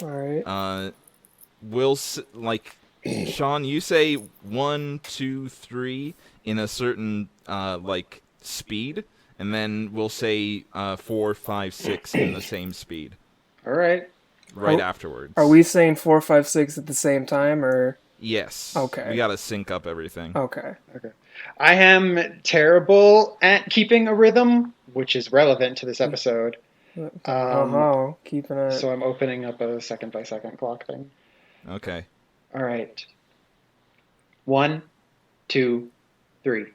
Alright. Sean, you say 1, 2, 3 in a certain speed, and then we'll say 4, 5, 6 in the same speed. Alright. Right afterwards. Are we saying 4, 5, 6 at the same time, or? Yes. Okay. We gotta sync up everything. Okay. I am terrible at keeping a rhythm, which is relevant to this episode. Keeping it. So I'm opening up a second-by-second clock thing. Okay. Alright. 1, 2, 3.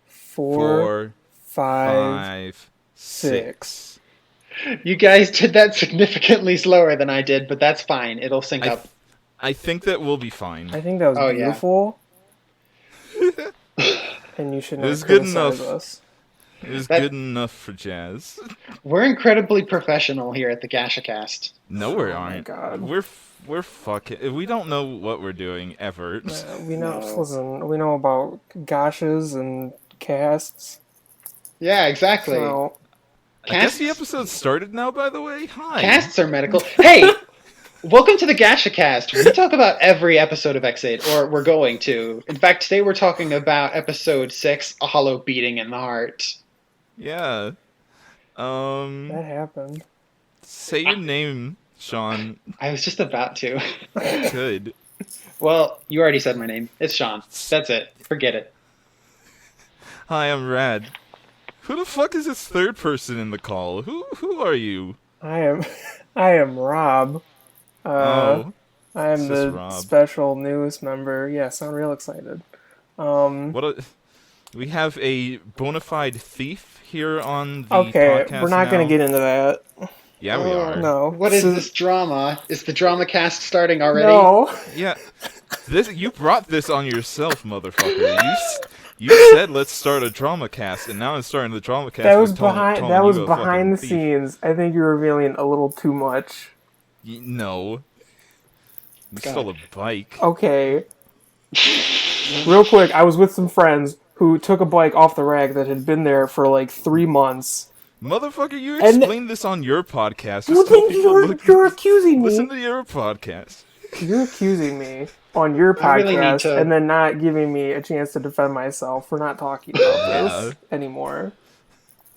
4, 5, 6. You guys did that significantly slower than I did, but that's fine. It'll sync up. I think that we'll be fine. I think that was beautiful. Yeah. And you should It not was good criticize enough. us. It was good enough for jazz. We're incredibly professional here at the Gashacast. No, we Oh my aren't. God. We're fucking. We don't know what we're doing ever. We know. Listen, we know about gashas and casts. Yeah, exactly. So, I guess the episode started now, by the way. Hi. Casts are medical. Hey! Welcome to the Gashacast. We talk about every episode of X8, or we're going to. In fact, today we're talking about episode 6, A Hollow Beating in the Heart. Yeah. that happened. Say your name, Sean. I was just about to. Good. Well, you already said my name. It's Sean. That's it. Forget it. Hi, I'm Rad. Who the fuck is this third person in the call? Who are you? I am Rob. I am the Rob. special news member. Yes, I'm real excited. We have a bona fide thief here on the podcast. We're not going to get into that. Yeah, we are. No. What is this drama? Is the drama cast starting already? No. Yeah. You brought this on yourself, motherfucker. You said let's start a drama cast, and now I'm starting the drama cast. That was calling behind the thief. scenes. I think you're revealing a little too much. No. You stole a bike. Okay. Real quick, I was with some friends who took a bike off the rack that had been there for like 3 months. Motherfucker, you explained this on your podcast. Well, then you're accusing me. Listen to your podcast. You're accusing me on your podcast and then not giving me a chance to defend myself. We're not talking about this anymore.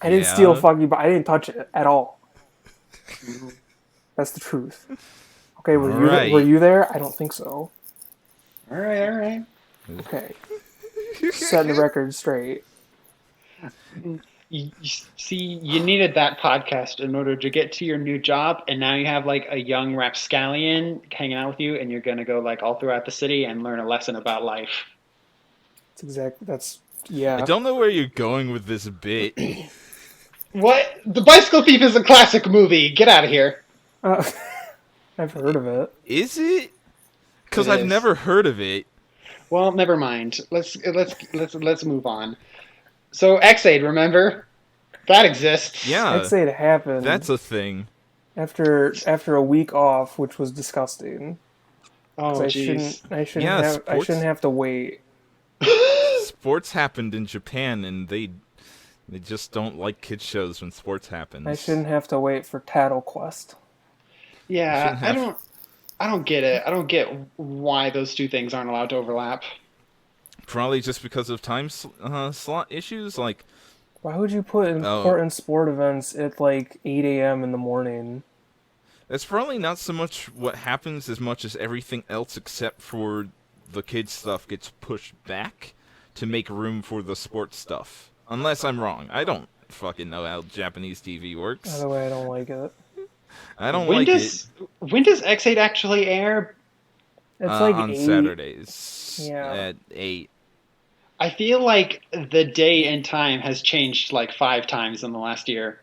I didn't steal fucking bike. I didn't touch it at all. That's the truth. Okay, were you there? I don't think so. All right. Okay. Setting the record straight. You see, you needed that podcast in order to get to your new job, and now you have like a young rapscallion hanging out with you, and you're gonna go like all throughout the city and learn a lesson about life. Yeah. I don't know where you're going with this bit. What? The Bicycle Thief is a classic movie. Get out of here. I've heard of it. Is it? Because I've never heard of it. Well, never mind. Let's move on. So X8, remember? That exists. Yeah. X8 happened. That's a thing. After a week off, which was disgusting. Oh, jeez. I shouldn't have to wait. Sports happened in Japan, and they just don't like kids shows when sports happens. I shouldn't have to wait for Taddle Quest. Yeah, I don't get it. I don't get why those two things aren't allowed to overlap. Probably just because of time slot issues. Like, why would you put important sport events at like 8 a.m. in the morning? That's probably not so much what happens as much as everything else except for the kids stuff gets pushed back to make room for the sports stuff. Unless I'm wrong. I don't fucking know how Japanese TV works. By the way, I don't like it. I don't like it. When does X8 actually air? It's like on 8. Saturdays. Yeah. At 8. I feel like the day and time has changed like 5 times in the last year.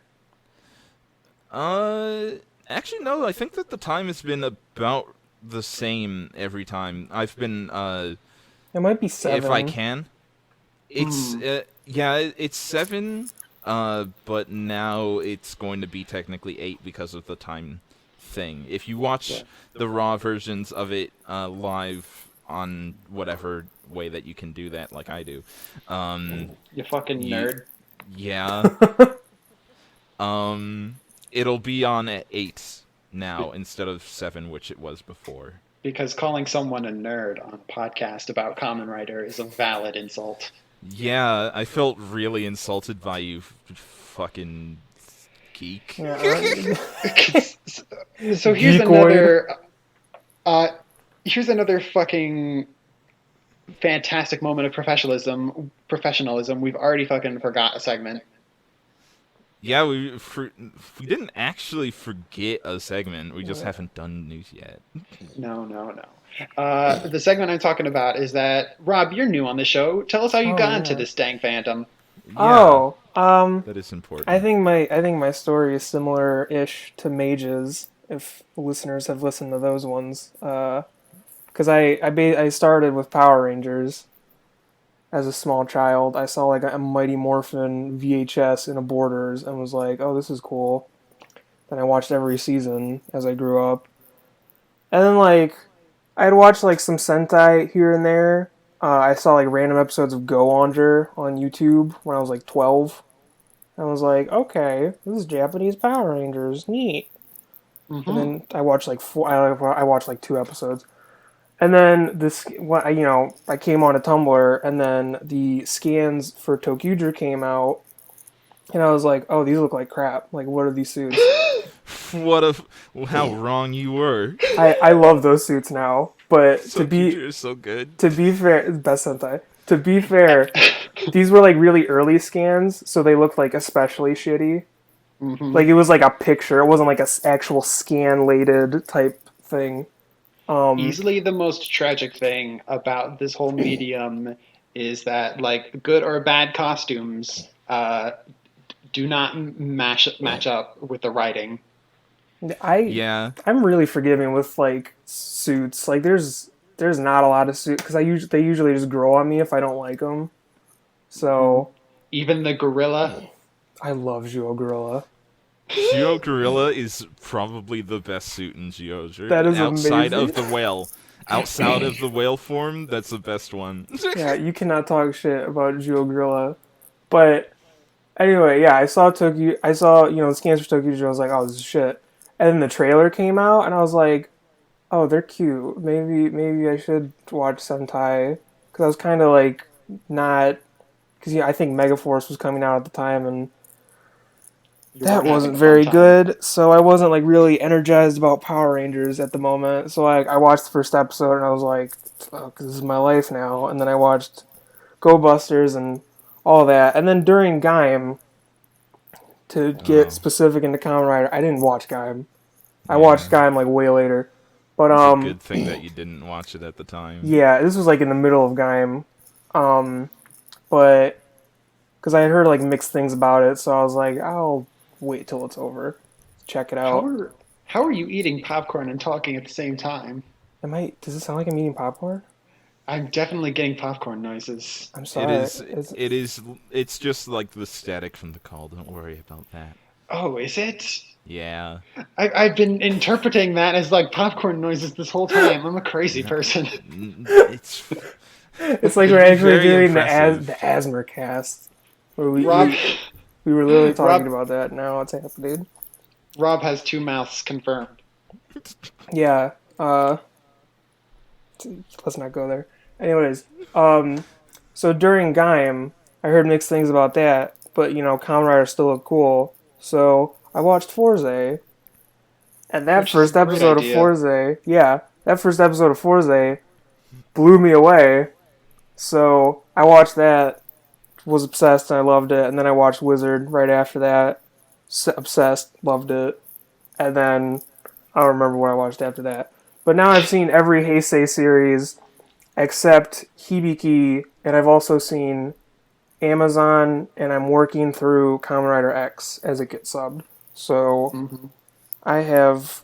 Actually, no. I think that the time has been about the same every time. I've been, It might be 7. if I can. It's, it's 7, but now it's going to be technically 8 because of the time thing. If you watch the raw versions of it live on whatever way that you can do that, like I do, You fucking nerd. Yeah. It'll be on at 8 now instead of 7, which it was before. Because calling someone a nerd on a podcast about Kamen Rider is a valid insult. Yeah, I felt really insulted by you, fucking geek. Yeah, so here's another. Here's another fucking fantastic moment of professionalism. We've already fucking forgot a segment. Yeah, we didn't actually forget a segment. We just haven't done news yet. No. The segment I'm talking about is that, Rob, you're new on the show. Tell us how you got into this dang fandom. Yeah, that is important. I think my story is similar-ish to Mage's, if listeners have listened to those ones. Because I started with Power Rangers as a small child. I saw like a Mighty Morphin VHS in a Borders and was like, oh, this is cool. Then I watched every season as I grew up. And then like I'd watch like some Sentai here and there. I saw like random episodes of Go Onger on YouTube when I was like 12. I was like, okay, this is Japanese Power Rangers, neat. Mm-hmm. And then I watched like I watched like 2 episodes. And then I came on a Tumblr, and then the scans for Tokyuger came out, and I was like, "Oh, these look like crap. Like, what are these suits?" How wrong you were. I love those suits now, but Tokyuger is so good. To be fair, best Sentai. To be fair, these were like really early scans, so they looked like especially shitty. Mm-hmm. Like it was like a picture. It wasn't like an actual scan-lated type thing. Easily the most tragic thing about this whole medium is that like good or bad costumes do not match up with the writing. I'm really forgiving with like suits. Like there's not a lot of suits because they usually just grow on me if I don't like them. So even the gorilla. I love Zhuo Gorilla. Zhuo Gorilla is probably the best suit in Zyuohger. That is outside amazing. of the whale. Outside of the whale form, that's the best one. Yeah, you cannot talk shit about Zhuo Gorilla. But anyway, yeah, I saw the scans for Tokyo. I was like, oh, this is shit. And then the trailer came out, and I was like, oh, they're cute. Maybe I should watch Sentai. Because I was kind of like not... Because I think Megaforce was coming out at the time, and that wasn't very good, so I wasn't like really energized about Power Rangers at the moment. So I watched the first episode and I was like, fuck, this is my life now. And then I watched Go Busters and all that. And then during Gaim, to get specific into Kamen Rider, I didn't watch Gaim. I watched Gaim like way later. But it's a good thing that you didn't watch it at the time. Yeah, this was like in the middle of Gaim. But because I had heard like mixed things about it, so I was like, I'll wait till it's over. Check it out. How are you eating popcorn and talking at the same time? Does it sound like I'm eating popcorn? I'm definitely getting popcorn noises. I'm sorry. It's just like the static from the call. Don't worry about that. Oh, is it? Yeah. I've been interpreting that as like popcorn noises this whole time. I'm a crazy person. It's like we're actually doing the Gsahacast. Where we were literally talking about that. Now it's happening. Rob has 2 mouths confirmed. Yeah. Let's not go there. Anyways, so during Gaim, I heard mixed things about that, but Kamen Rider still looked cool. So I watched Forze, and that first episode of Forze blew me away. So I watched that, was obsessed, and I loved it. And then I watched Wizard right after that, obsessed, loved it. And then I don't remember what I watched after that. But now I've seen every Heisei series except Hibiki, and I've also seen Amazon, and I'm working through Kamen Rider X as it gets subbed. So I have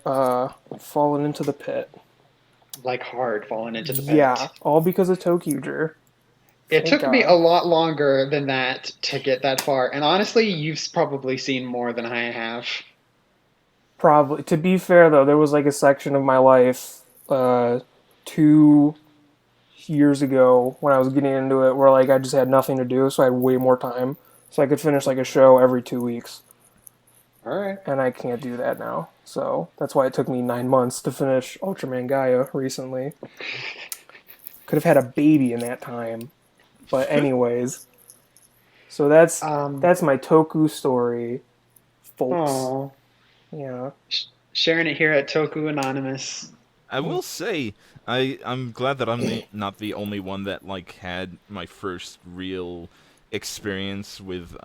fallen into the pit. Like hard fallen into the pit. Yeah, all because of Tokyuger. It took me a lot longer than that to get that far. And honestly, you've probably seen more than I have. Probably. To be fair, though, there was like a section of my life 2 years ago when I was getting into it where like I just had nothing to do, so I had way more time. So I could finish like a show every 2 weeks. All right. and I can't do that now. So that's why it took me 9 months to finish Ultraman Gaia recently. Could have had a baby in that time. But anyways, so that's my Toku story, folks. Oh, Yeah. sharing it here at Toku Anonymous. I will say, I'm glad that not the only one that like had my first real experience with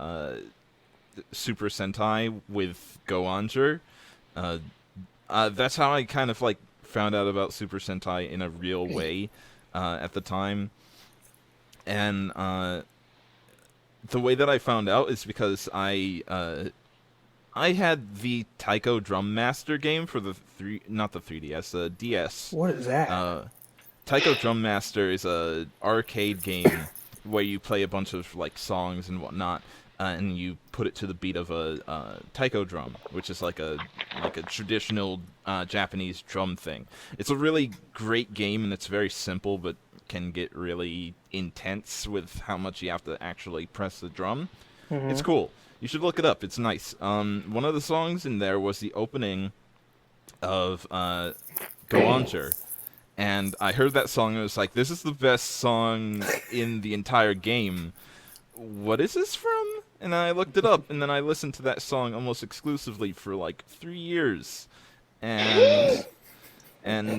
Super Sentai with Goanger. Uh, that's how I kind of like found out about Super Sentai in a real way at the time, and the way that I found out is because I had the Taiko Drum Master game for the not the 3DS, the DS. What is that? Taiko Drum Master is a arcade game where you play a bunch of like songs and whatnot, and you put it to the beat of a taiko drum, which is like a traditional Japanese drum thing. It's a really great game, and it's very simple, but can get really intense with how much you have to actually press the drum. Mm-hmm. It's cool. You should look it up. It's nice. One of the songs in there was the opening of Goanger. And I heard that song and I was like, this is the best song in the entire game. What is this from? And I looked it up, and then I listened to that song almost exclusively for like 3 years. And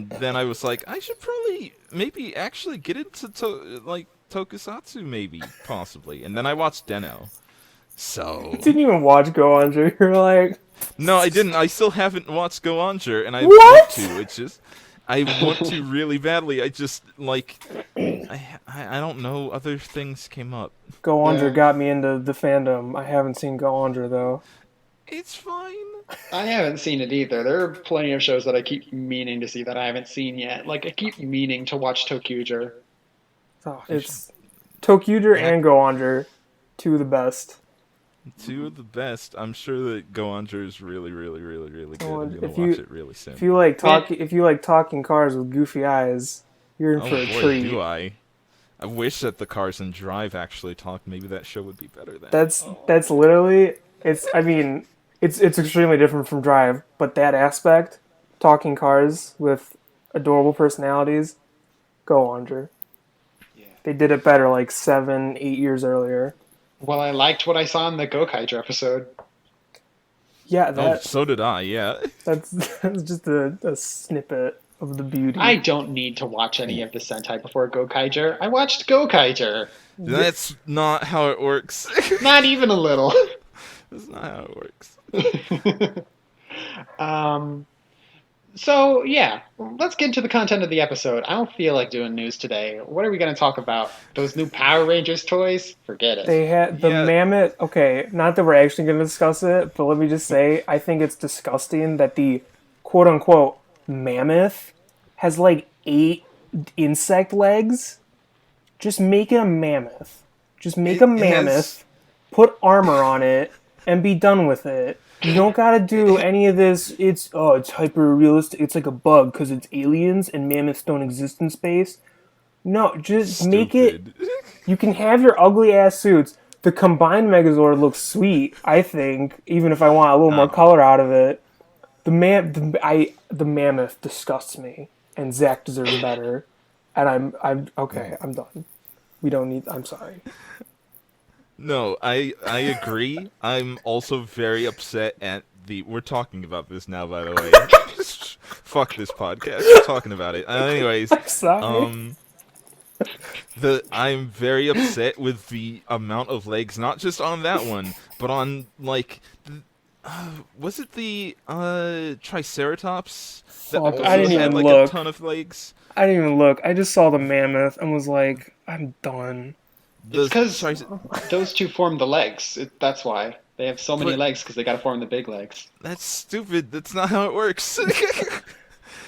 then I was like, I should probably maybe actually get into tokusatsu, maybe, possibly. And then I watched Den-O. So... You didn't even watch Go Under. You're like... No, I didn't. I still haven't watched Go Onger, and I What? want to. It's just... I want to really badly. I just, like... I don't know. Other things came up. Go Under Yeah. got me into the fandom. I haven't seen Go Under, though. It's fine. I haven't seen it either. There are plenty of shows that I keep meaning to see that I haven't seen yet. Like, I keep meaning to watch Tokuger. Oh, it's Tokuger Yeah. and Go Under, two of the best. Two of the best. I'm sure that Go Onger is really, really, really, really good. Oh, I'm gonna if you- watch it really soon. If you like talking cars with goofy eyes, you're in Oh for a boy, treat. do I. I wish that the Cars and Drive actually talked. Maybe that show would be better then. That's literally it's extremely different from Drive, but that aspect, talking cars with adorable personalities, Go Under. Yeah. They did it better like 7-8 years earlier. Well, I liked what I saw in the Gokaiger episode. Yeah, Oh, so did I, yeah. that's just a snippet of the beauty. I don't need to watch any of the Sentai before Gokaiger. I watched Gokaiger. That's not how it works. Not even a little. That's not how it works. So, yeah, let's get into the content of the episode. I don't feel like doing news today. What are we going to talk about? Those new Power Rangers toys? Forget it. They had the Yeah. mammoth. Okay, not that we're actually going to discuss it, but let me just say, I think it's disgusting that the quote unquote mammoth has like 8 insect legs. Just make it a mammoth. Just make a mammoth, put armor on it, and be done with it. You don't gotta do any of this. It's hyper realistic. It's like a bug because it's aliens and mammoths don't exist in space. No, just make it. Stupid. You can have your ugly ass suits. The combined Megazord looks sweet, I think, even if I want a little more color out of it. The mammoth disgusts me, and Zach deserves better. And I'm okay. I'm done. We don't need. I'm sorry. No, I agree. I'm also very upset at the... We're talking about this now, by the way. Fuck this podcast. We're talking about it. Anyways, I'm sorry. I'm very upset with the amount of legs, not just on that one, but on, like... was it the Triceratops that Fuck, also I didn't had even like look. a ton of legs? I didn't even look. I just saw the mammoth and was like, I'm done. The It's because those two form the legs. That's why. They have so many But- legs because they got to form the big legs. That's stupid. That's not how it works.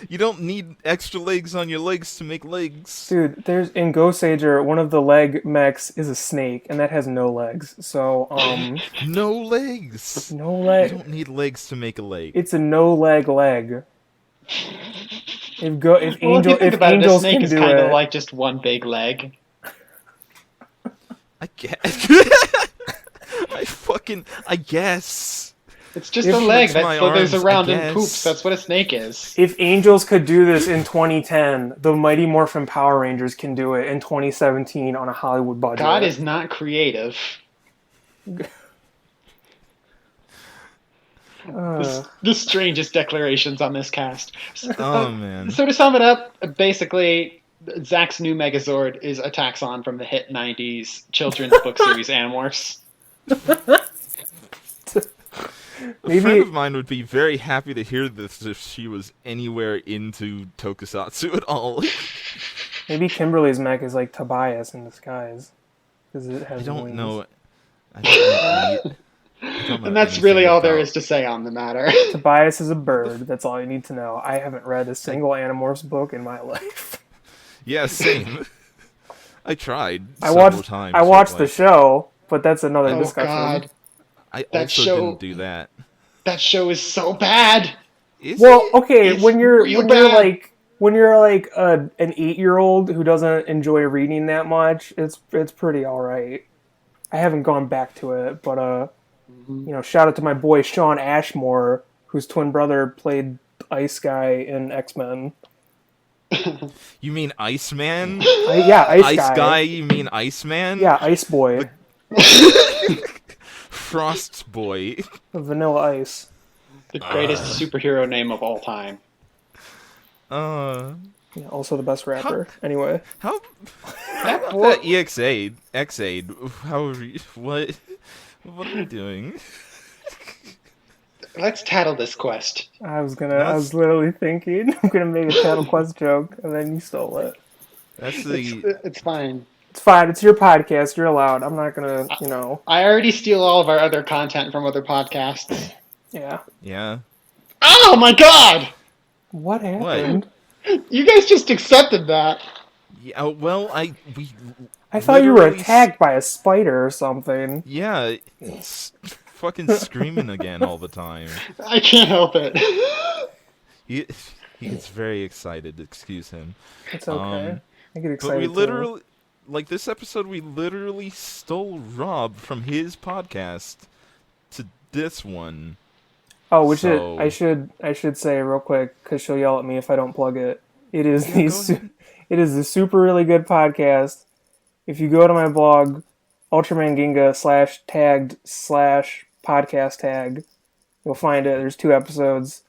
You don't need extra legs on your legs to make legs. Dude, there's in Gsahacast, one of the leg mechs is a snake, and that has no legs. So, No legs. no You leg. don't need legs to make a leg. It's a no leg leg. If Well, if you think about it, a angels snake can is do kind it, of like just one big leg. I guess. I guess. It's just If- a leg Flicks my that slithers arms, I around and guess. poops. That's what a snake is. If Angels could do this in 2010, the Mighty Morphin Power Rangers can do it in 2017 on a Hollywood budget. God is not creative. The strangest declarations on this cast. Oh, man. So to sum it up, basically, Zach's new Megazord is a taxon from the hit 90s children's book series Animorphs. A friend of mine would be very happy to hear this if she was anywhere into tokusatsu at all. Maybe Kimberly's mech is like Tobias in disguise. Because it has I don't wings. know. I don't know And that's anything really all there about- is to say on the matter. Tobias is a bird. That's all you need to know. I haven't read a single Animorphs book in my life. Yeah, same. I tried I several times. watched but, the show, but that's another Oh discussion. God, I that also show- didn't do that. that show is so bad. Is Well, it? okay, It's when you're real an bad. 8-year-old who doesn't enjoy reading that much, it's pretty all right. I haven't gone back to it, but shout out to my boy Sean Ashmore, whose twin brother played Ice Guy in X-Men. You mean Iceman? Ice Guy? You mean Iceman? Yeah, Ice Boy, Frost Boy. Vanilla Ice. The greatest superhero name of all time. Uh, Yeah, also the best rapper. Anyway, how? That How boy- about that Xaid? How are we? What? What are we doing? Let's tattle this quest. I was literally thinking I'm gonna make a Taddle Quest joke, and then you stole it. That's the. It's fine. It's fine. It's your podcast. You're allowed. I'm not gonna, I already steal all of our other content from other podcasts. Yeah. Yeah. Oh my God! What happened? You guys just accepted that. Yeah. Well, we. I thought you were literally attacked by a spider or something. Yeah. It's fucking screaming again all the time. I can't help it. He gets very excited. Excuse him. It's okay. I get But excited. we too. literally, like this episode, we literally stole Rob from his podcast to this one. Oh, which so- I should say real quick because she'll yell at me if I don't plug it. It is it is the super really good podcast. If you go to my blog, Ultraman Ginga /tagged/podcast tag, you'll find it. There's 2 episodes.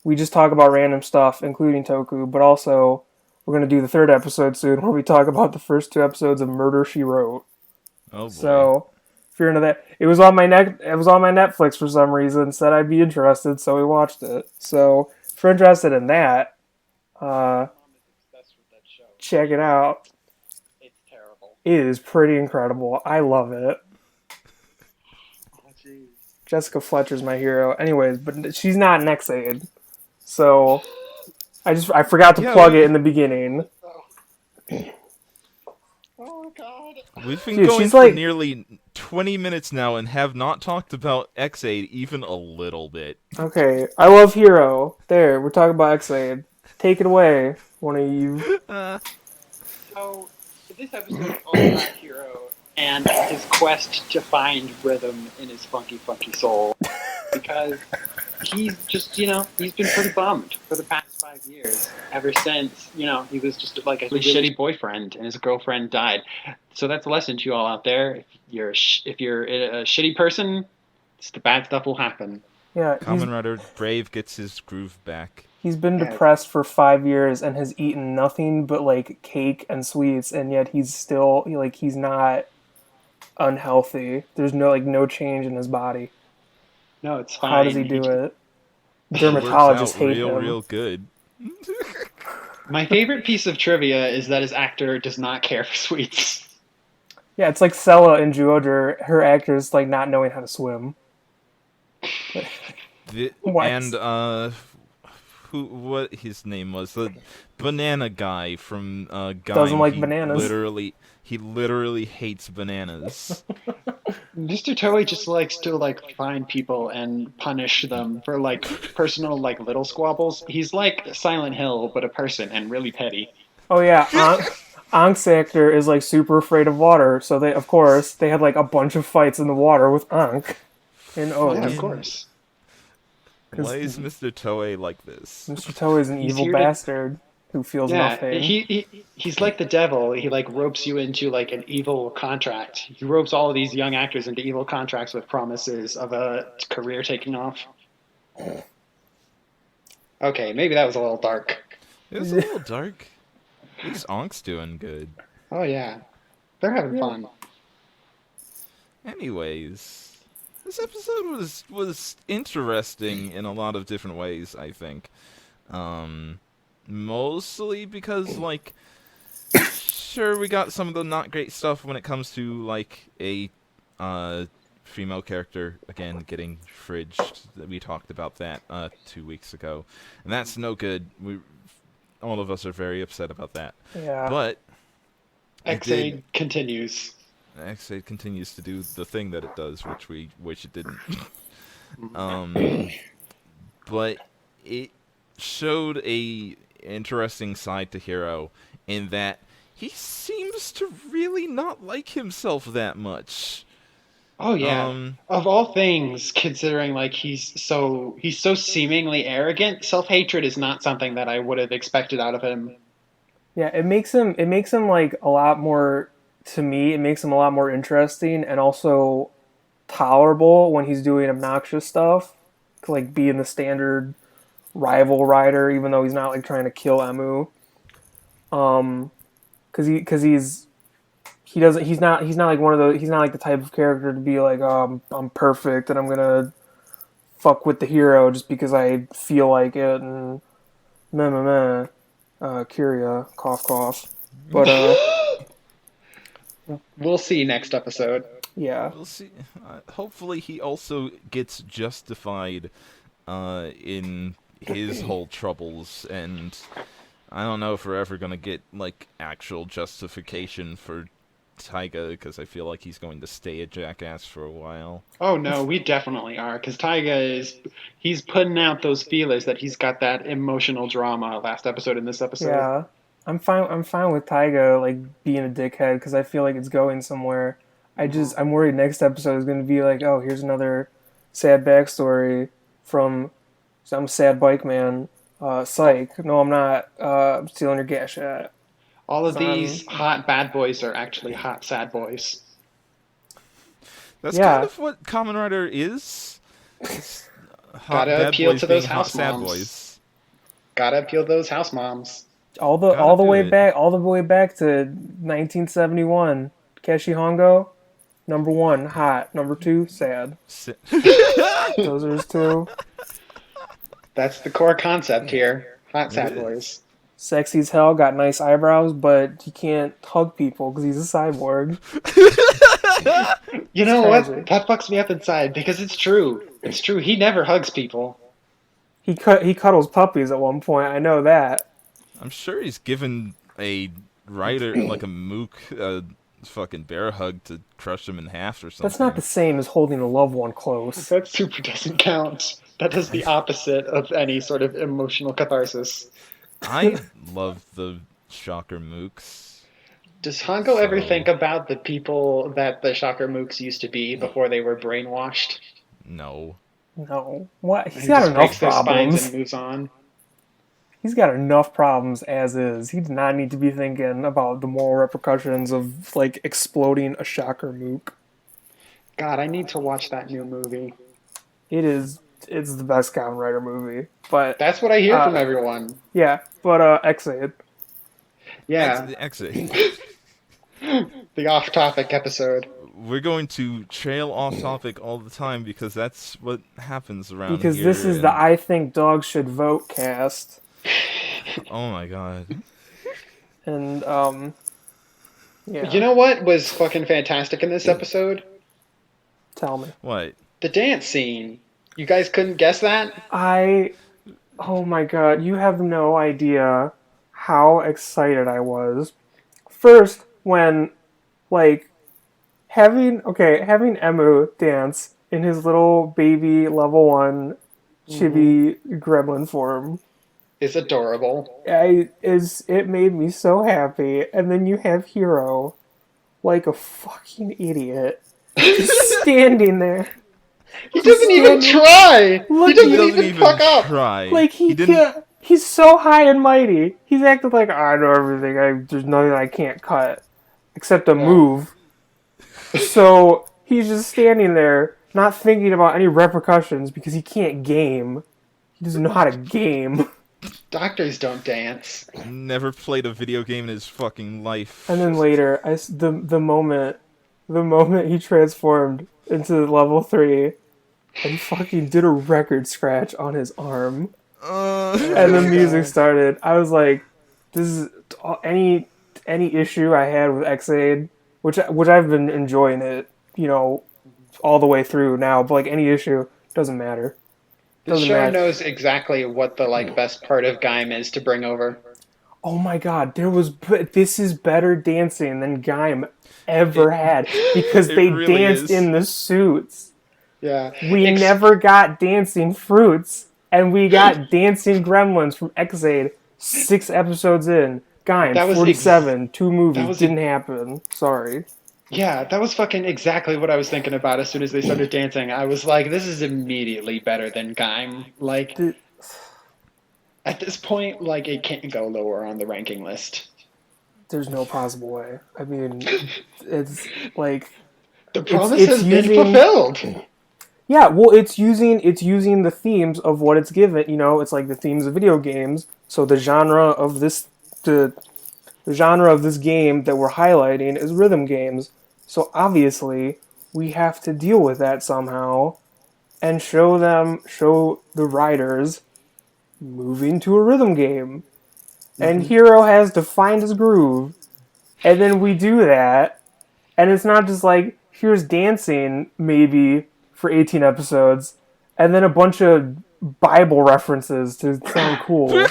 We just talk about random stuff, including Toku, but also we're going to do the 3rd episode soon where we talk about the first 2 episodes of Murder, She Wrote. Oh boy. So, if you're into that, it was on my Netflix for some reason, said I'd be interested, so we watched it. So, if you're interested in that, check it out. It's terrible. It is pretty incredible. I love it. Oh, jeez. Jessica Fletcher's my hero. Anyways, but she's not an X-Aid. So, I forgot to plug it in the beginning. Oh God. We've been Dude, going she's for like- nearly 20 minutes now and have not talked about X8 even a little bit. Okay, I love Hero. There, we're talking about X-Aid. Take it away, one of you. So this episode is all about Hero and his quest to find rhythm in his funky soul, because he's just he's been pretty bummed for the past 5 years. Ever since he was just like a really shitty boyfriend and his girlfriend died. So that's a lesson to you all out there. If you're a shitty person, the bad stuff will happen. Yeah, Kamen Rider Brave gets his groove back. he's been depressed for 5 years and has eaten nothing but like cake and sweets, and yet he's still he's not unhealthy. There's no change in his body. No, it's fine. How does he do it? Works Dermatologists out hate real, him. real good. My favorite piece of trivia is that his actor does not care for sweets. Yeah, it's like Sella in Zyuohger. Her actor's like not knowing how to swim. What? And what his name was, the banana guy from Gaim. Doesn't like bananas. He literally hates bananas. Mr. Toei just likes to find people and punish them for personal little squabbles. He's like Silent Hill, but a person and really petty. Oh yeah, Ank's actor is super afraid of water, so they had a bunch of fights in the water with Ankh. And Yeah, of course. Because Why is Mr. Toei like this? Mr. Toei is an He's evil here to bastard who feels Yeah, nothing. he's like the devil. He like ropes you into like an evil contract. He ropes all of these young actors into evil contracts with promises of a career taking off. Okay, maybe that was a little dark. It was a little dark. At least Ank's doing good. Oh yeah, they're having Yeah. fun. Anyways, this episode was interesting in a lot of different ways, I think. Mostly because, like, sure, we got some of the not great stuff when it comes to, like, a female character, again, getting fridged. We talked about that 2 weeks ago. And that's no good. All of us are very upset about that. Yeah. But it did. XA continues. Actually, it continues to do the thing that it does, which we wish it didn't. But it showed a interesting side to Hiro in that he seems to really not like himself that much. Oh yeah. Of all things, considering like he's so seemingly arrogant, self-hatred is not something that I would have expected out of him. Yeah, it makes him like a lot more, to me, it makes him a lot more interesting and also tolerable when he's doing obnoxious stuff. Like being the standard rival rider, even though he's not like trying to kill Emu. Because he doesn't he's not like one of those, he's not like the type of character to be like, oh, I'm perfect and I'm gonna fuck with the hero just because I feel like it and meh meh meh. Kyria, cough cough. But We'll see next episode. yeah. We'll see. Hopefully, he also gets justified in his whole troubles, and I don't know if we're ever gonna get like actual justification for Taiga, because I feel like he's going to stay a jackass for a while. Oh no, we definitely are, because he's putting out those feelers that he's got that emotional drama last episode and this episode. Yeah. I'm fine with Taiga like being a dickhead because I feel like it's going somewhere. I'm worried next episode is going to be like, oh, here's another sad backstory from some sad bike man. Psych. No, I'm not. I'm stealing your gashat. All of I'm, these hot bad boys are actually hot sad boys. That's Yeah. kind of what Kamen Rider is. It's hot Gotta bad appeal boys to being those hot house sad moms. boys. Gotta appeal to those house moms. all the Gotta do way it. back to 1971. Keshi Hongo, number 1, hot. Number 2, sad. Those are his two. That's the core concept here. Hot sad It is. boys. Sexy as hell, got nice eyebrows, but he can't hug people because he's a cyborg. You know crazy. what? That fucks me up inside because it's true. It's true. He never hugs people. He cuddles puppies at one point. I know that. I'm sure he's given a rider, like a mook, a fucking bear hug to crush him in half or something. That's not the same as holding a loved one close. That super doesn't count. That does the opposite of any sort of emotional catharsis. I love the Shocker mooks. Does Hongo ever So- think about the people that the Shocker Mooks used to be before they were brainwashed? No. No, what? He He's got just enough breaks their spines problems. and moves on. He's got enough problems as is. He does not need to be thinking about the moral repercussions of like exploding a shocker mook. God, I need to watch that new movie. It's the best Kamen Rider movie. But That's what I hear from everyone. yeah, but Exit. Yeah, Exit. the off-topic episode. We're going to trail off topic all the time because that's what happens around Because here. this is and- the I Think Dogs Should Vote cast. Oh my god. And yeah. You know what was fucking fantastic in this episode? Tell me. What? The dance scene. You guys couldn't guess that? Oh my god, you have no idea how excited I was. First, when, like, having Emu dance in his little baby level 1 chibi gremlin form, It's adorable. it made me so happy. And then you have Hiro, like a fucking idiot, just standing there. He Just doesn't even standing, try. He looking He doesn't doesn't even even fuck up. try. like He he didn't. can't. He's so high and mighty. He's acting like I know everything. There's nothing I can't cut except a Yeah. move. So he's just standing there, not thinking about any repercussions because he can't game. He doesn't know how to game. Doctors don't dance. Never played a video game in his fucking life. And then later, the moment he transformed into level 3, and he fucking did a record scratch on his arm, and Oh the my music god. started. I was like, "This is any issue I had with Xaid, which I've been enjoying it, all the way through now. But like any issue doesn't matter. This Doesn't show matter. knows exactly what the best part of Gaim is to bring over. Oh my god, this is better dancing than Gaim It ever had because it they really danced is. in the suits. Yeah. We never got dancing fruits, and we got dancing gremlins from Xaid 6 episodes in. Gaim That was 47, two that movies was didn't happen. Sorry. yeah, that was fucking exactly what I was thinking about as soon as they started dancing. I was like, this is immediately better than Gaim. Like The- at this point, like it can't go lower on the ranking list. There's no possible way. I mean, it's like The it's promise it's has been using fulfilled. yeah, well, it's using the themes of what it's given. It's like the themes of video games. So the genre of this game that we're highlighting is rhythm games. So obviously, we have to deal with that somehow and show the writers moving to a rhythm game. And Hero has to find his groove. And then we do that, and it's not just like here's dancing maybe for 18 episodes and then a bunch of Bible references to sound cool.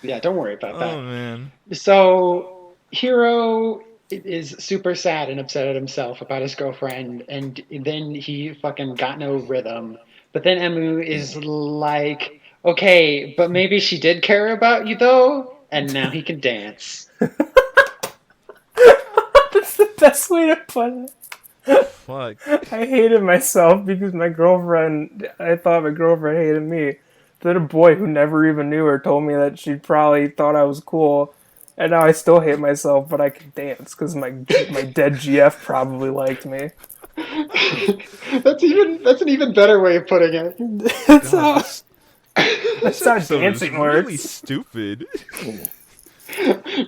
Yeah, don't worry about Oh that. man. So Hiro is super sad and upset at himself about his girlfriend, and then he fucking got no rhythm. But then Emu is like, okay, but maybe she did care about you though, and now he can dance. That's the best way to put it. Fuck. I hated myself because I thought my girlfriend hated me. Then a boy who never even knew her told me that she probably thought I was cool. And now I still hate myself, but I can dance because my dead GF probably liked me. That's an even better way of putting it. That's God, how this that's this how episode is dancing really works. stupid.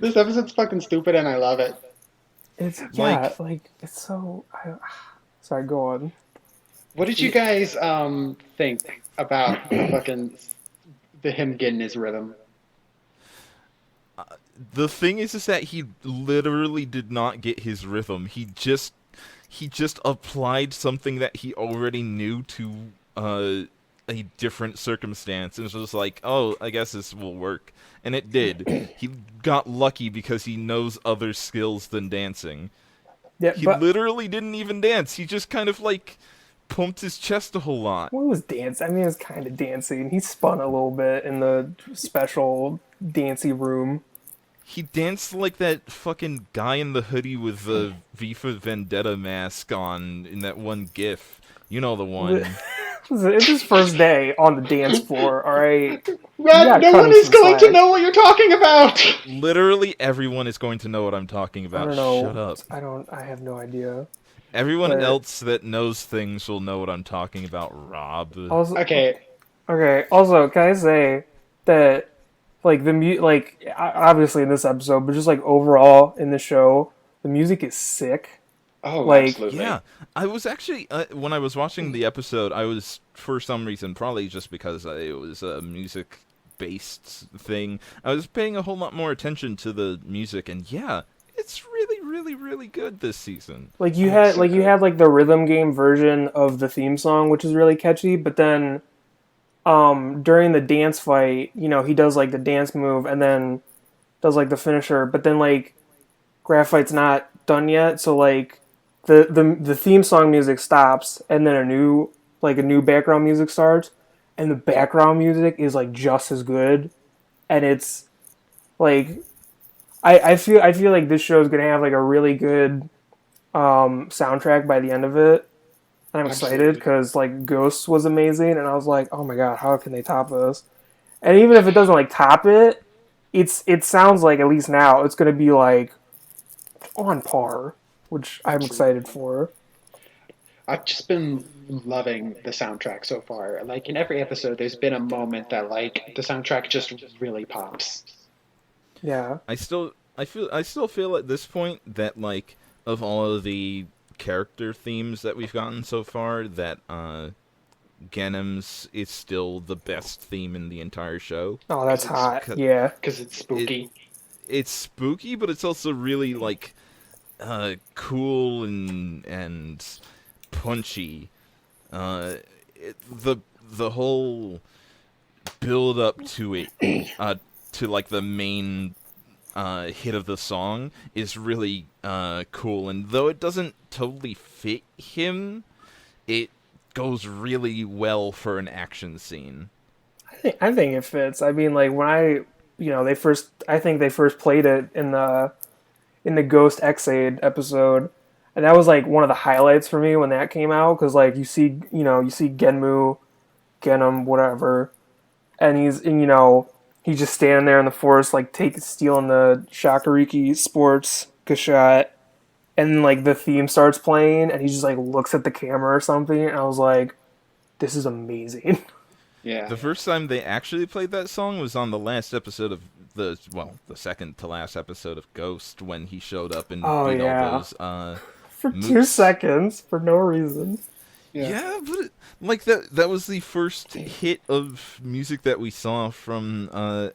This episode's fucking stupid, and I love it. It's Like- it's so. Sorry, go on. What did you guys think about fucking him getting his rhythm? The thing is that he literally did not get his rhythm. He just applied something that he already knew to a different circumstance, and was just like, oh, I guess this will work, and it did. He got lucky because he knows other skills than dancing. Yeah, He but literally didn't even dance. He just kind of like pumped his chest a whole lot. well, it was dance. I mean, it was kind of dancing. He spun a little bit in the special dancey room. He danced like that fucking guy in the hoodie with the V for Vendetta mask on in that one GIF. You know the one. It's his first day on the dance floor. All right, Red, no cut one him is some going to slack. know what you're talking about. Literally everyone is going to know what I'm talking I about. don't know. Shut up. I have no idea. Everyone But- else that knows things will know what I'm talking about, Rob. Also, Okay, Also, can I say that like obviously in this episode, but just like overall in the show, the music is sick. oh, Like, absolutely. Yeah, I was actually when I was watching the episode, I was for some reason, probably just because it was a music-based thing, I was paying a whole lot more attention to the music, and yeah, it's really, really, really good this season. Like you Oh, had so like you good. had like the rhythm game version of the theme song, which is really catchy, but then during the dance fight, he does like the dance move and then does like the finisher, but then like Graphite's not done yet, so like the theme song music stops and then a new background music starts, and the background music is like just as good, and it's like I feel like this show is gonna have like a really good soundtrack by the end of it. and I'm excited Absolutely. because like Ghosts was amazing, and I was like, oh my god, how can they top this? And even if it doesn't like top it, it sounds like at least now it's gonna be like on par, which I'm excited Absolutely. for. I've just been loving the soundtrack so far. Like in every episode, there's been a moment that like the soundtrack just really pops. Yeah. I still feel at this point that like of all of the character themes that we've gotten so far, that Genham's is still the best theme in the entire show. Oh, that's Because it's hot. Yeah. because it's It spooky. it's spooky, but it's also really like cool and punchy. Uh, the whole build up to it, to like the main hit of the song is really cool. And though it doesn't totally fit him, it goes really well for an action scene. I think it fits. I mean, like when I think they first played it in the Ghost Xade episode, and that was like one of the highlights for me when that came out because like you see Genmu, Genom, whatever, and he's just standing there in the forest like stealing the Shakariki Sports Gashat, and like the theme starts playing, and he just like looks at the camera or something, and I was like, this is amazing. Yeah. The first time they actually played that song was on the last episode of the second to last episode of Ghost, when he showed up and Oh beat all yeah, those for two mooks. seconds for no reason. Yeah. Yeah, but like that was the first hit of music that we saw from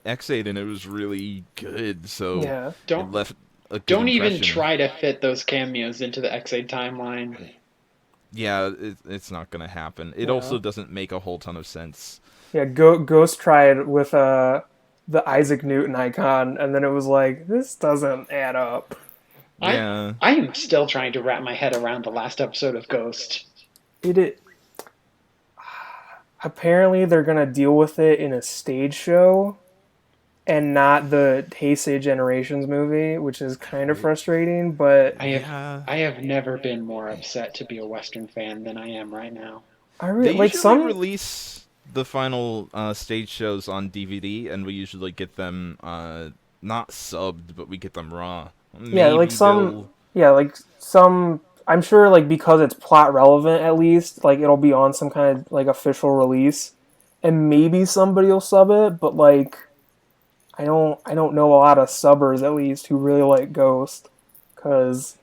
X8, and it was really good. So Yeah. it Don't left a good don't even impression. try to fit those cameos into the X8 timeline. Yeah, it's not gonna happen. It Yeah. also doesn't make a whole ton of sense. Yeah, Ghost tried with the Isaac Newton icon, and then it was like, this doesn't add up. I Yeah, I am still trying to wrap my head around the last episode of Ghost. It apparently they're gonna deal with it in a stage show and not the Heisei Generations movie, which is kind of frustrating. But I have yeah. I have never been more upset to be a Western fan than I am right now. I They really like usually some. release the final stage shows on DVD, and we usually get them not subbed, but we get them raw. Yeah, like Maybe some. they'll. Yeah, like some. I'm sure, like because it's plot relevant, at least, like it'll be on some kind of like official release, and maybe somebody will sub it. But like, I don't know a lot of subbers at least who really like Ghost, because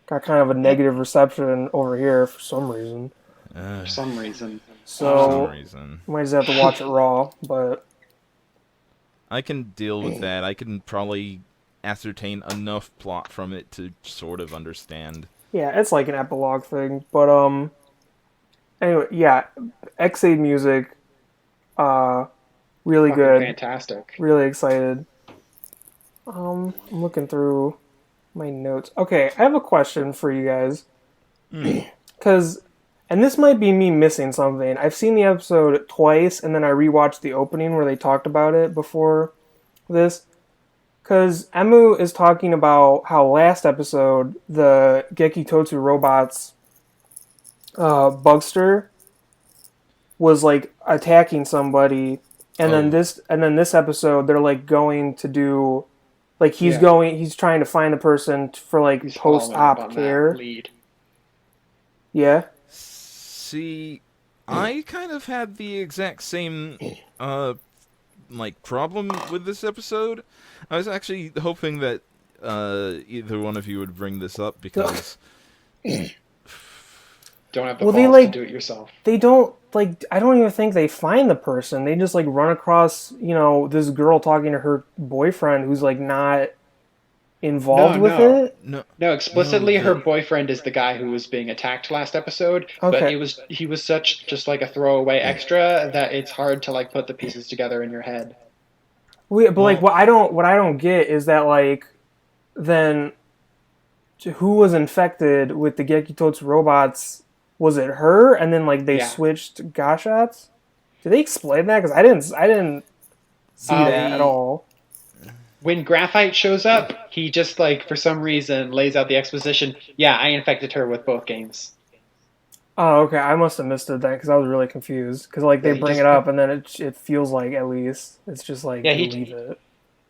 got kind of a Eh, negative reception over here for some reason. for Uh, some reason. for some So reason. might just have to watch it raw. But I can deal with that. I can probably ascertain enough plot from it to sort of understand. yeah, it's like an epilogue thing. But anyway, yeah, X8 music, uh, really Fucking good. fantastic. Really excited. I'm looking through my notes. Okay, I have a question for you guys. Cause, and this might be me missing something. I've seen the episode twice, and then I rewatched the opening where they talked about it before this. Cause Emu is talking about how last episode the Gekitotsu robots, Bugster was like attacking somebody, Oh, and then this episode they're like going to do like Yeah, he's trying to find the person for like he's post following up op on that care. lead. Yeah. see, I kind of had the exact same like problem with this episode. I was actually hoping that either one of you would bring this up because Don't have the Well, they balls to like do it yourself. they don't like I don't even think they find the person. They just like run across this girl talking to her boyfriend who's like not No, involved with no. it. no, No, no, explicitly her boyfriend is the guy who was being attacked last episode, but Okay. he was such just like a throwaway extra that it's hard to like put the pieces together in your head. But like well, what I don't get is that like then who was infected with the Gekitotsu robots? Was it her? And then like they Yeah. switched Gashats? Did they explain that? Because I didn't see that at they all. When Graphite shows up, he just like for some reason lays out the exposition. Yeah, I infected her with both games. Oh, okay. I must have missed it then because I was really confused. Because like Yeah, they he bring just it up and then it feels like at least it's just like yeah they leave it.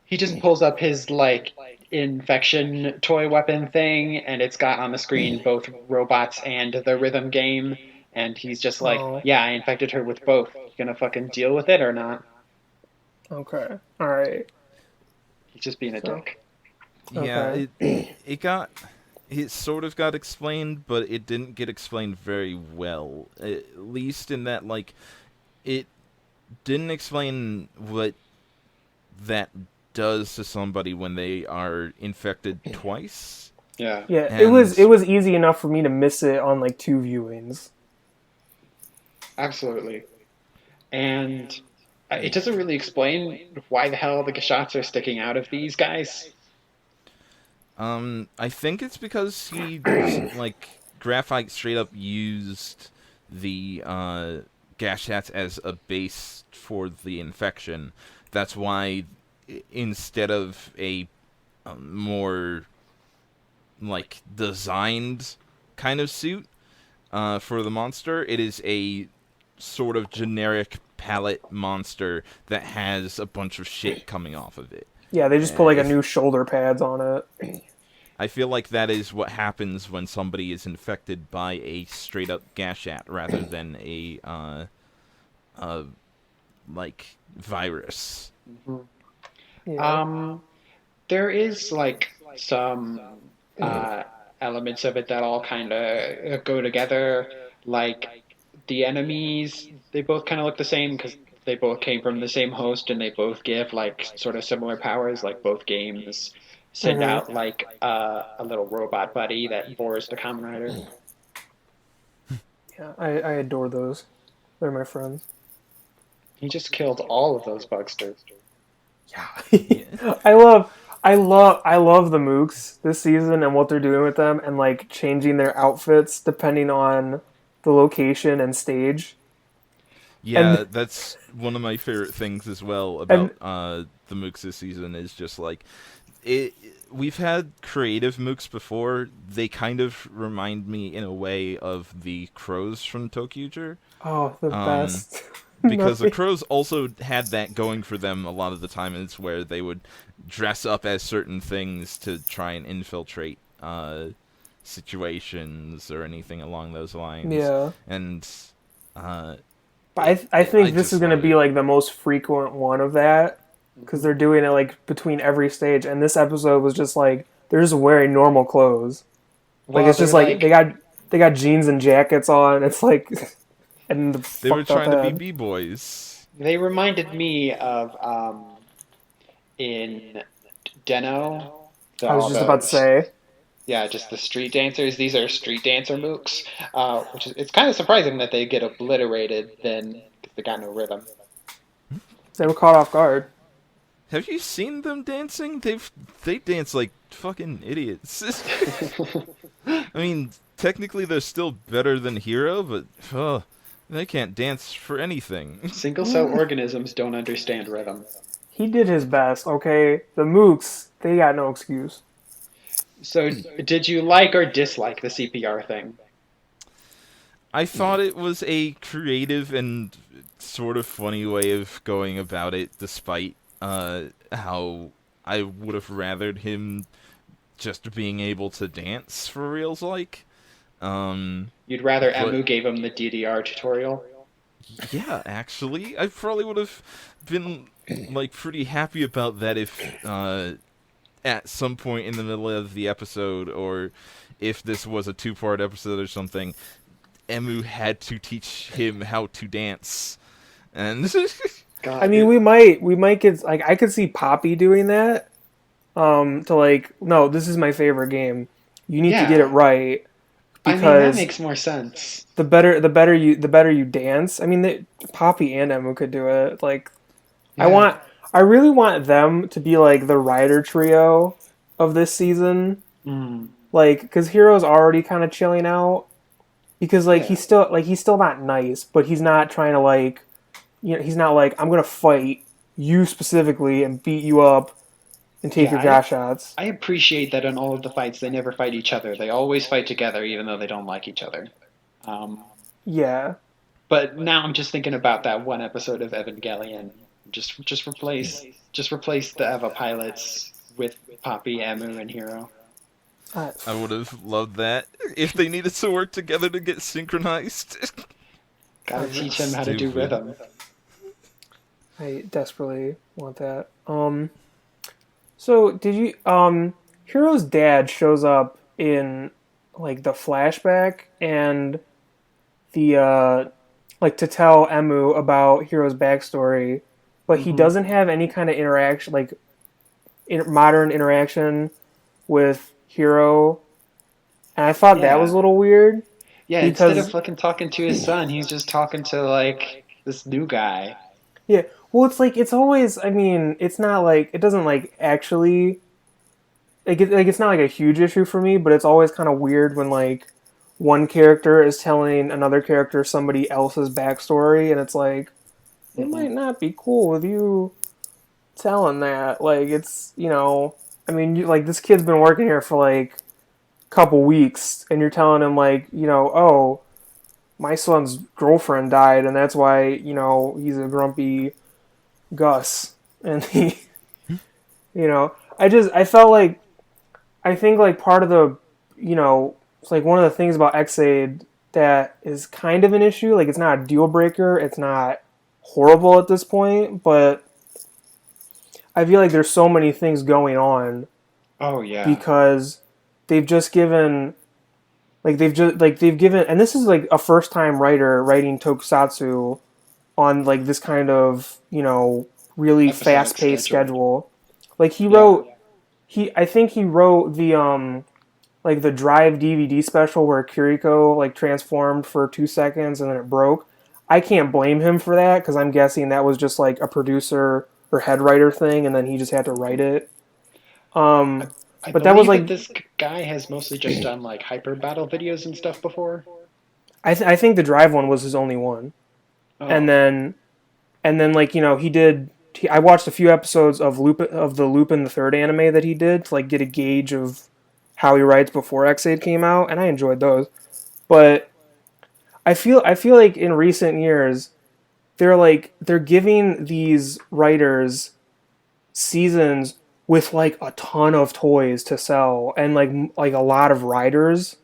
he just pulls up his like infection toy weapon thing, and it's got on the screen both robots and the rhythm game, and he's just like, Oh, yeah, I infected her with both. You gonna fucking deal with it or not? okay. All right. He's just being a So dick. Yeah, okay. it sort of got explained, but it didn't get explained very well. At least in that, like, it didn't explain what that does to somebody when they are infected twice. Yeah, Yeah, And it was easy enough for me to miss it on like two viewings. absolutely. And it doesn't really explain why the hell the Gashats are sticking out of these guys. I think it's because like, Graphite straight up used the Gashats as a base for the infection. That's why, instead of a more, like, designed kind of suit for the monster, it is a sort of generic palette monster that has a bunch of shit coming off of it. Yeah, they just put like a If new shoulder pads on it. I feel like that is what happens when somebody is infected by a straight up gashat rather than a like, virus. Mhm. Yeah. Um, there is like some uh, elements of it that all kind of go together. Like the enemies, they both kind of look the same because they both came from the same host and they both give like sort of similar powers. Like both games send Mm-hmm. out like a little robot buddy that bores the Kamen Rider. Yeah, I adore those. They're my friends. He just killed all of those bugsters. Yeah. Yeah. I love the mooks this season and what they're doing with them and like changing their outfits depending on the location and stage. Yeah, And that's one of my favorite things as well and about the mooks this season is just like, it we've had creative mooks before. They kind of remind me in a way of the crows from Tokyo. oh, the Um best. because the Nothing. crows also had that going for them a lot of the time. It's where they would dress up as certain things to try and infiltrate situations or anything along those lines. Yeah. And uh, But I I think this is just going to love be it. like the most frequent one of that because Mhm. they're doing it like between every stage and this episode was just like they're just wearing normal clothes. Like Well, it's just they're like like they got jeans and jackets on. It's like and the They were fucked up trying to be head. b-boys. they reminded me of in Deno, I was all just about to the say. yeah, just the street dancers. These are street dancer mooks, which is it's kind of surprising that they get obliterated then because they got no rhythm. They were caught off guard. Have you seen them dancing? They dance like fucking idiots. I mean, technically they're still better than Hero, but they can't dance for anything. Single cell organisms don't understand rhythm. He did his best, okay? The Mooks, they got no excuse. So, did you like or dislike the CPR thing? I thought it was a creative and sort of funny way of going about it, despite how I would have rathered him just being able to dance for reals, like. Um, You'd rather but Emu gave him the DDR tutorial? yeah, actually, I probably would have been, like, pretty happy about that if at some point in the middle of the episode, or if this was a two-part episode or something, Emu had to teach him how to dance. And I God, mean, we might get like I could see Poppy doing that. To like, no, this is my favorite game. You need to get it yeah. right I mean, that because makes more sense. the better you dance. I mean, Poppy and Emu could do it. Like, I Yeah, want I really want them to be like the rider trio of this season. mm, Like, because Hero's already kind of chilling out because yeah, he's still not nice, but he's not trying to like he's not like I'm gonna fight you specifically and beat you up and take yeah. your gash shots. I appreciate that in all of the fights they never fight each other. They always fight together, even though they don't like each other. Um, Yeah. But now I'm just thinking about that one episode of Evangelion. Just replace the Eva pilots with Poppy, Emu, and Hero. I, I would have loved that if they needed to work together to get synchronized. Gotta teach him how to do Stupid. rhythm. I desperately want that. So did you Hero's dad shows up in like the flashback and the like to tell Emu about Hero's backstory, but he Hmm. doesn't have any kind of interaction like modern interaction with Hero. And I thought that was Yeah. a little weird Yeah, instead of because fucking talking to his son, he's just talking to like this new guy. yeah, well it's like it's always I mean, it's not like it doesn't like actually like it's not like a huge issue for me, but it's always kind of weird when like one character is telling another character somebody else's backstory, and it's like it Hmm. might not be cool with you telling that. Like it's I mean, like this kid's been working here for like a couple weeks, and you're telling him like oh my son's girlfriend died, and that's why he's a grumpy Gus, and he I felt like I think like part of the, it's like one of the things about Xaid that is kind of an issue. Like it's not a deal breaker. It's not horrible at this point, but I feel like there's so many things going on Oh yeah. because they've just given they've given and this is like a first time writer writing tokusatsu on like this kind of really fast Episodic paced schedule. schedule. Like Yeah. he I think he wrote the like the Drive DVD special where Kiriko like transformed for 2 seconds and then it broke. I can't blame him for that because I'm guessing that was just like a producer or head writer thing, and then he just had to write it. I, Um, I but that was believe that like this guy has mostly just done like hyper battle videos and stuff before. I think the Drive one was his only one, and Oh. then like he did. I watched a few episodes of the Lupin the Third anime that he did to like get a gauge of how he writes before X8 came out, and I enjoyed those. But I feel like in recent years they're giving these writers seasons with like a ton of toys to sell and like a lot of riders,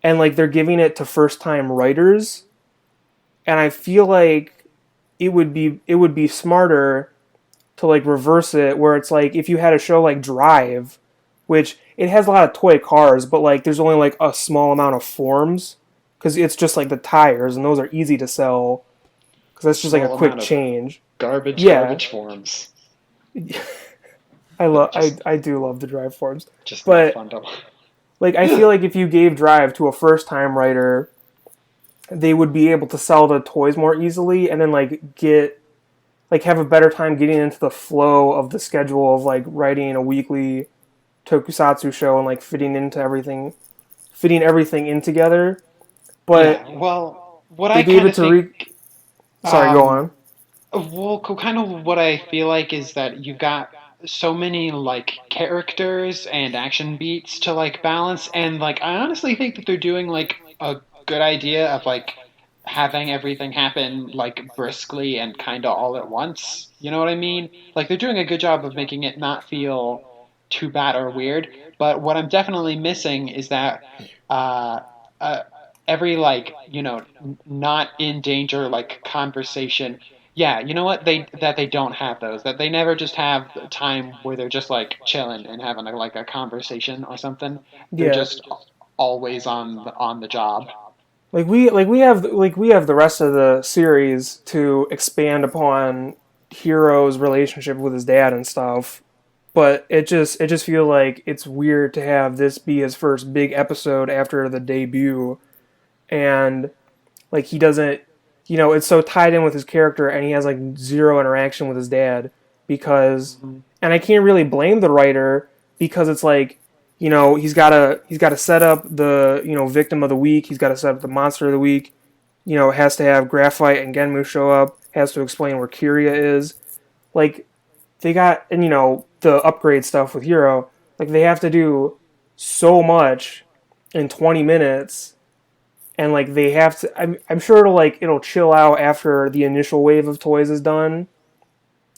and like they're giving it to first time writers, and I feel like it would be smarter to like reverse it where it's like if you had a show like Drive, which it has a lot of toy cars, but like there's only like a small amount of forms because it's just like the tires, and those are easy to sell because that's just like a Small quick amount of change. Yeah, garbage forms. I love Just I do love the Drive forms, just not but fun to like I feel like if you gave Drive to a first time writer, they would be able to sell the toys more easily, and then like get like have a better time getting into the flow of the schedule of like writing a weekly tokusatsu show and like fitting everything in together. But Yeah, well, what they I gave kind it of to think, sorry, go um, on. well, kind of what I feel like is that you've got so many like characters and action beats to like balance, and like I honestly think that they're doing like a good idea of like having everything happen like briskly and kind of all at once. You know what I mean? Like they're doing a good job of making it not feel too bad or weird. But what I'm definitely missing is that uh, uh, every like not in danger like conversation. Yeah, you know what? They don't have those. That they never just have time where they're just like chilling and having like a conversation or something. They're Yeah, just always on the job. we have the rest of the series to expand upon Hero's relationship with his dad and stuff. But it just feels like it's weird to have this be his first big episode after the debut, and like he doesn't, it's so tied in with his character, and he has like zero interaction with his dad because, Mhm. and I can't really blame the writer because it's like, he's got to set up the victim of the week, he's got to set up the monster of the week, has to have Graphite and Genmu show up, has to explain where Kiria is, like they got, and the upgrade stuff with Hero, like they have to do so much in 20 minutes, and like they have to. I'm sure it'll chill out after the initial wave of toys is done,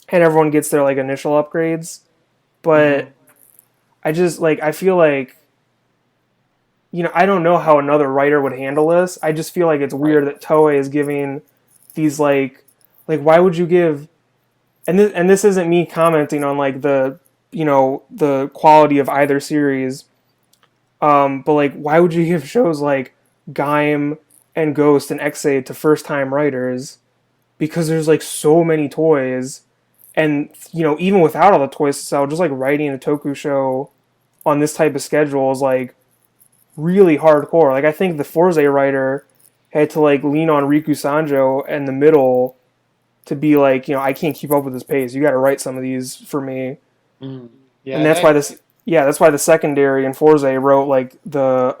and everyone gets their like initial upgrades. Mm-hmm. But I just I feel like I don't know how another writer would handle this. I just feel like it's Right. weird that Toei is giving these why would you give and this isn't me commenting on like the quality of either series. But like why would you give shows like Gaim and Ghost and Ex-Aid to first time writers? Because there's like so many toys and even without all the toys to sell, just like writing a Toku show on this type of schedule is like really hardcore. Like I think the Forze writer had to like lean on Riku Sanjo in the middle to be like, I can't keep up with this pace. You got to write some of these for me. Mm. And Yeah, that's why that this yeah, that's why the secondary in Forze wrote like the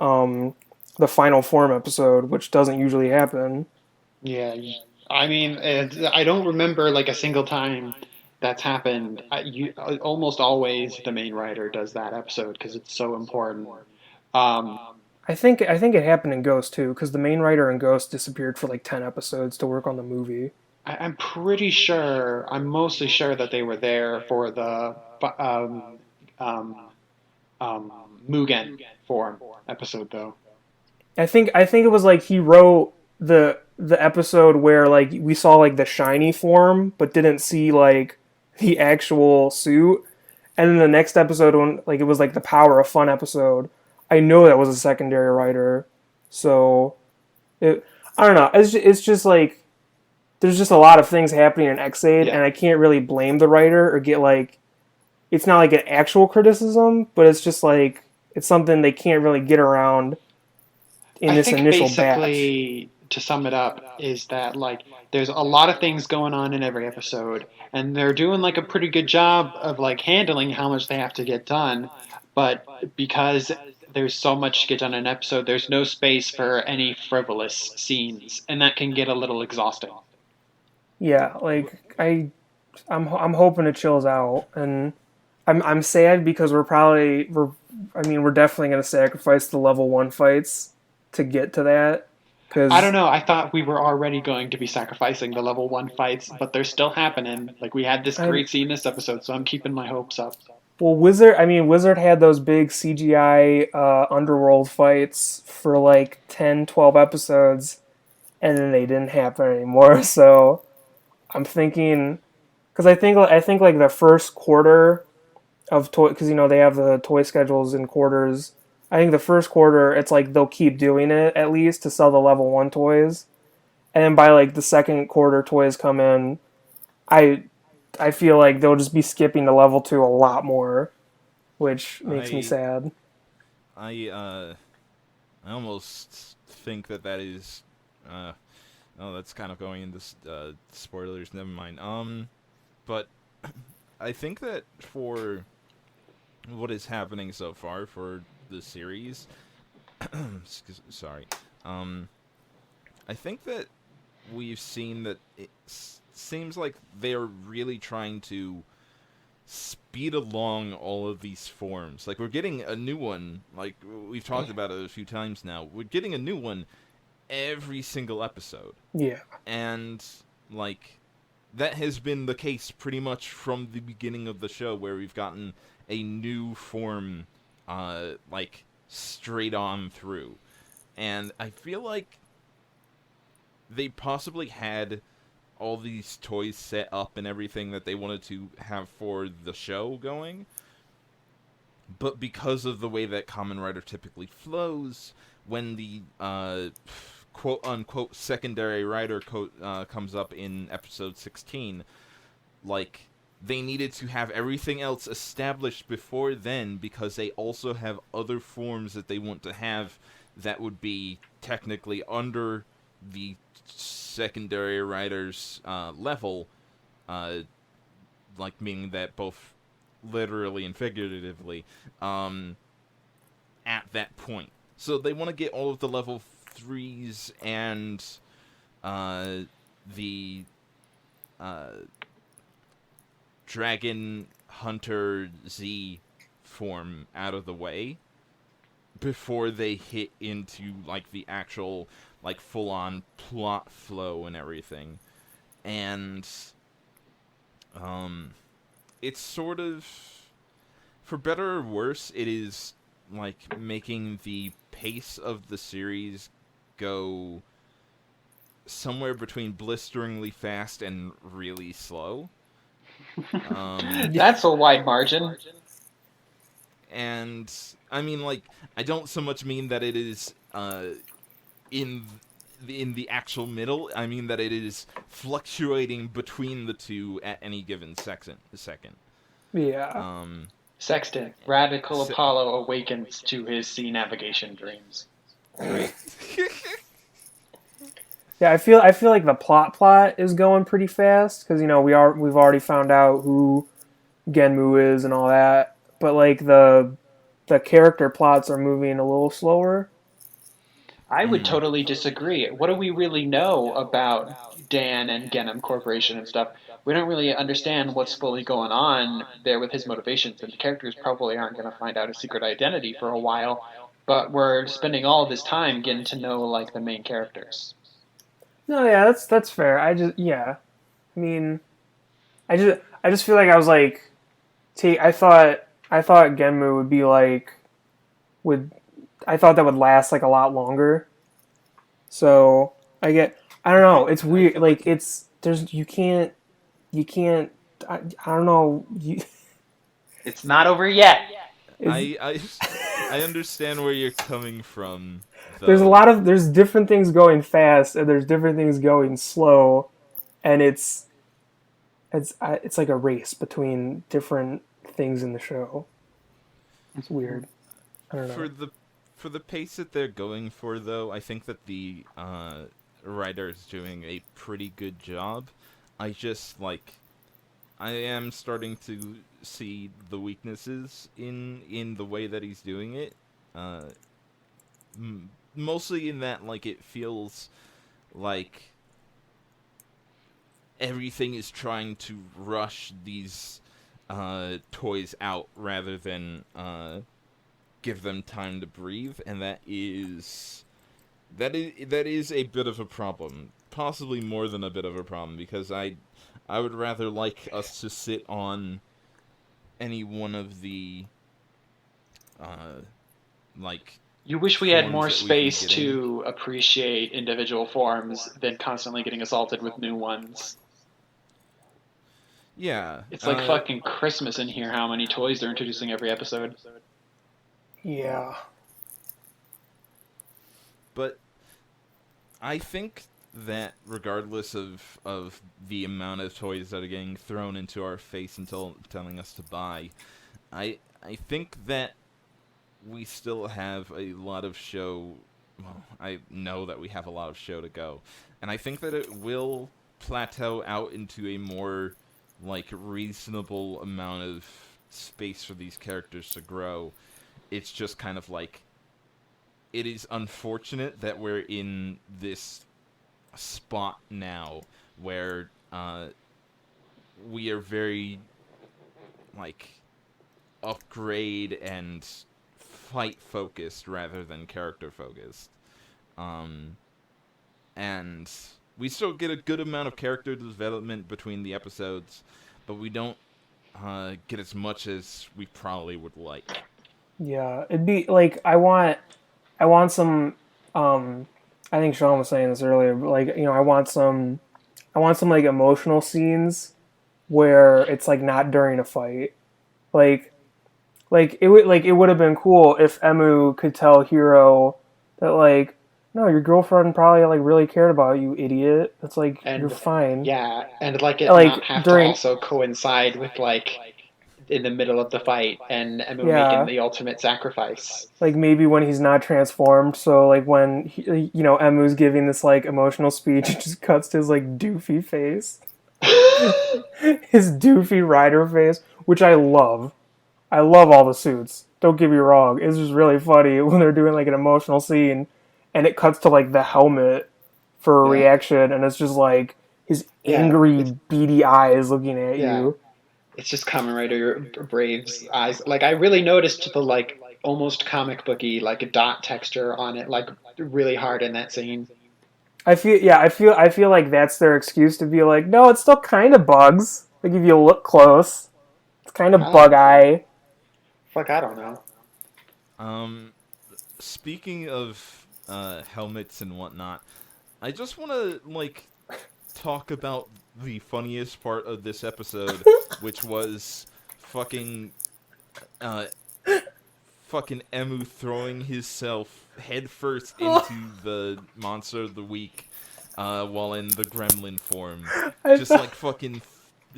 final form episode, which doesn't usually happen. yeah. I mean, I don't remember like a single time that's happened. Almost always the main writer does that episode because it's so important. Um, I think it happened in Ghost too, because the main writer in Ghost disappeared for like 10 episodes to work on the movie. I'm pretty sure. I'm mostly sure that they were there for the um, Mugen form episode, though. I think it was like he wrote the episode where like we saw like the shiny form, but didn't see like the actual suit. And then the next episode when like it was like the Power of Fun episode, I know that was a secondary writer. So I don't know. It's just like there's just a lot of things happening in Xaid, Yeah, and I can't really blame the writer or get like it's not like an actual criticism, but it's just like it's something they can't really get around in I this think initial batch. basically to sum it up is that like there's a lot of things going on in every episode, and they're doing like a pretty good job of like handling how much they have to get done, but because there's so much to get done in an episode, there's no space for any frivolous scenes, and that can get a little exhausting. Yeah, like I'm hoping it chills out, and I'm sad because we're definitely gonna sacrifice the level one fights to get to that I don't because know. I thought we were already going to be sacrificing the level one fights, but they're still happening. Like we had this I great scene this episode, so I'm keeping my hopes up. Wizard had those big CGI underworld fights for like 10, 12 episodes, and then they didn't happen anymore. So I'm thinking because I think like the first quarter of toy because they have the toy schedules in quarters. I think the first quarter it's like they'll keep doing it at least to sell the level one toys, and then by like the second quarter toys come in, I I feel like they'll just be skipping to level two a lot more, which makes me I sad. I I almost think that is uh oh, that's kind of going into spoilers. Never mind. But I think that for what is happening so far for the series, sorry, um, I think that we've seen that it seems like they're really trying to speed along all of these forms. Like we're getting a new one. Like we've talked about it a few times now. We're getting a new one every single episode, Yeah, and like that has been the case pretty much from the beginning of the show, where we've gotten a new form, like straight on through. And I feel like they possibly had all these toys set up and everything that they wanted to have for the show going, but because of the way that Kamen Rider typically flows, when the quote unquote secondary writer comes up in episode 16, like they needed to have everything else established before then, because they also have other forms that they want to have that would be technically under the secondary writer's level, uh, like meaning that both literally and figuratively, um, at that point. So they want to get all of the level 3s and uh, the uh, Dragon Hunter Z form out of the way before they hit into like the actual like full-on plot flow and everything. And it's sort of, for better or worse, it is like making the pace of the series go somewhere between blisteringly fast and really slow. That's a wide margin. And I mean, like, I don't so much mean that it is in the actual middle. I mean that it is fluctuating between the two at any given second. Yeah. Sextant, radical Se- Apollo awakens to his sea navigation dreams. Great. Yeah, I feel like the plot is going pretty fast because we've already found out who Genmu is and all that, but like the character plots are moving a little slower. I would totally disagree. What do we really know about Dan and Genom Corporation and stuff? We don't really understand what's fully going on there with his motivations, and the characters probably aren't going to find out his secret identity for a while. But we're spending all of this time getting to know like the main characters. No, yeah, that's fair. I mean, I just feel like I was like, I thought Genmu would be like would I thought that would last like a lot longer. So I don't know. It's weird. Like there's you can't I don't know. It's not over yet. I I understand where you're coming from, There's a though. lot of there's different things going fast and there's different things going slow, and it's like a race between different things in the show. It's weird. I don't For know. the pace that they're going for, though, I think that the writer is doing a pretty good job. I just like I am starting to see the weaknesses in the way that he's doing it. Uh, Mostly in that, like, it feels like everything is trying to rush these toys out rather than give them time to breathe, and that is a bit of a problem. Possibly more than a bit of a problem, because I would rather like us to sit on any one of the like You wish we had forms more that we've been space getting. to appreciate individual forms than constantly getting assaulted with new ones. Yeah. It's like fucking Christmas in here how many toys they're introducing every episode. Yeah. But I think that regardless of the amount of toys that are getting thrown into our face until telling us to buy, I think that we still have a lot of show. Well, I know that we have a lot of show to go, and I think that it will plateau out into a more like reasonable amount of space for these characters to grow. It's just kind of like, it is unfortunate that we're in this spot now where we are very like upgrade and fight focused rather than character focused. Um, and we still get a good amount of character development between the episodes, but we don't get as much as we probably would like. Yeah. It'd be like I want some I think Sean was saying this earlier, but like, I want some like emotional scenes where it's like not during a fight. Like it would have been cool if Emu could tell Hiro that like, no, your girlfriend probably like really cared about you, idiot. It's like you're And fine. yeah, and like it not Like have to during also coincide with like in the middle of the fight and Emu making yeah, the ultimate sacrifice. like maybe when he's not transformed. So like when Emu's giving this like emotional speech, it just cuts to his like doofy face, his doofy rider face, which I love. I love all the suits. Don't get me wrong. It's just really funny when they're doing like an emotional scene and it cuts to like the helmet for a Yeah. reaction and it's just like his Yeah. angry, beady eyes looking at Yeah. you. It's just Kamen Rider Brave's eyes. Like I really noticed the like almost comic booky, like a dot texture on it, like really hard in that scene. I feel like that's their excuse to be like, no, it's still kind of bugs. Like if you look close, it's kind of bug eye. Fuck, I don't know. Speaking of helmets and whatnot, I just want to talk about the funniest part of this episode, which was fucking uh, fucking Emu throwing himself headfirst into the monster of the week while in the gremlin form. Just fucking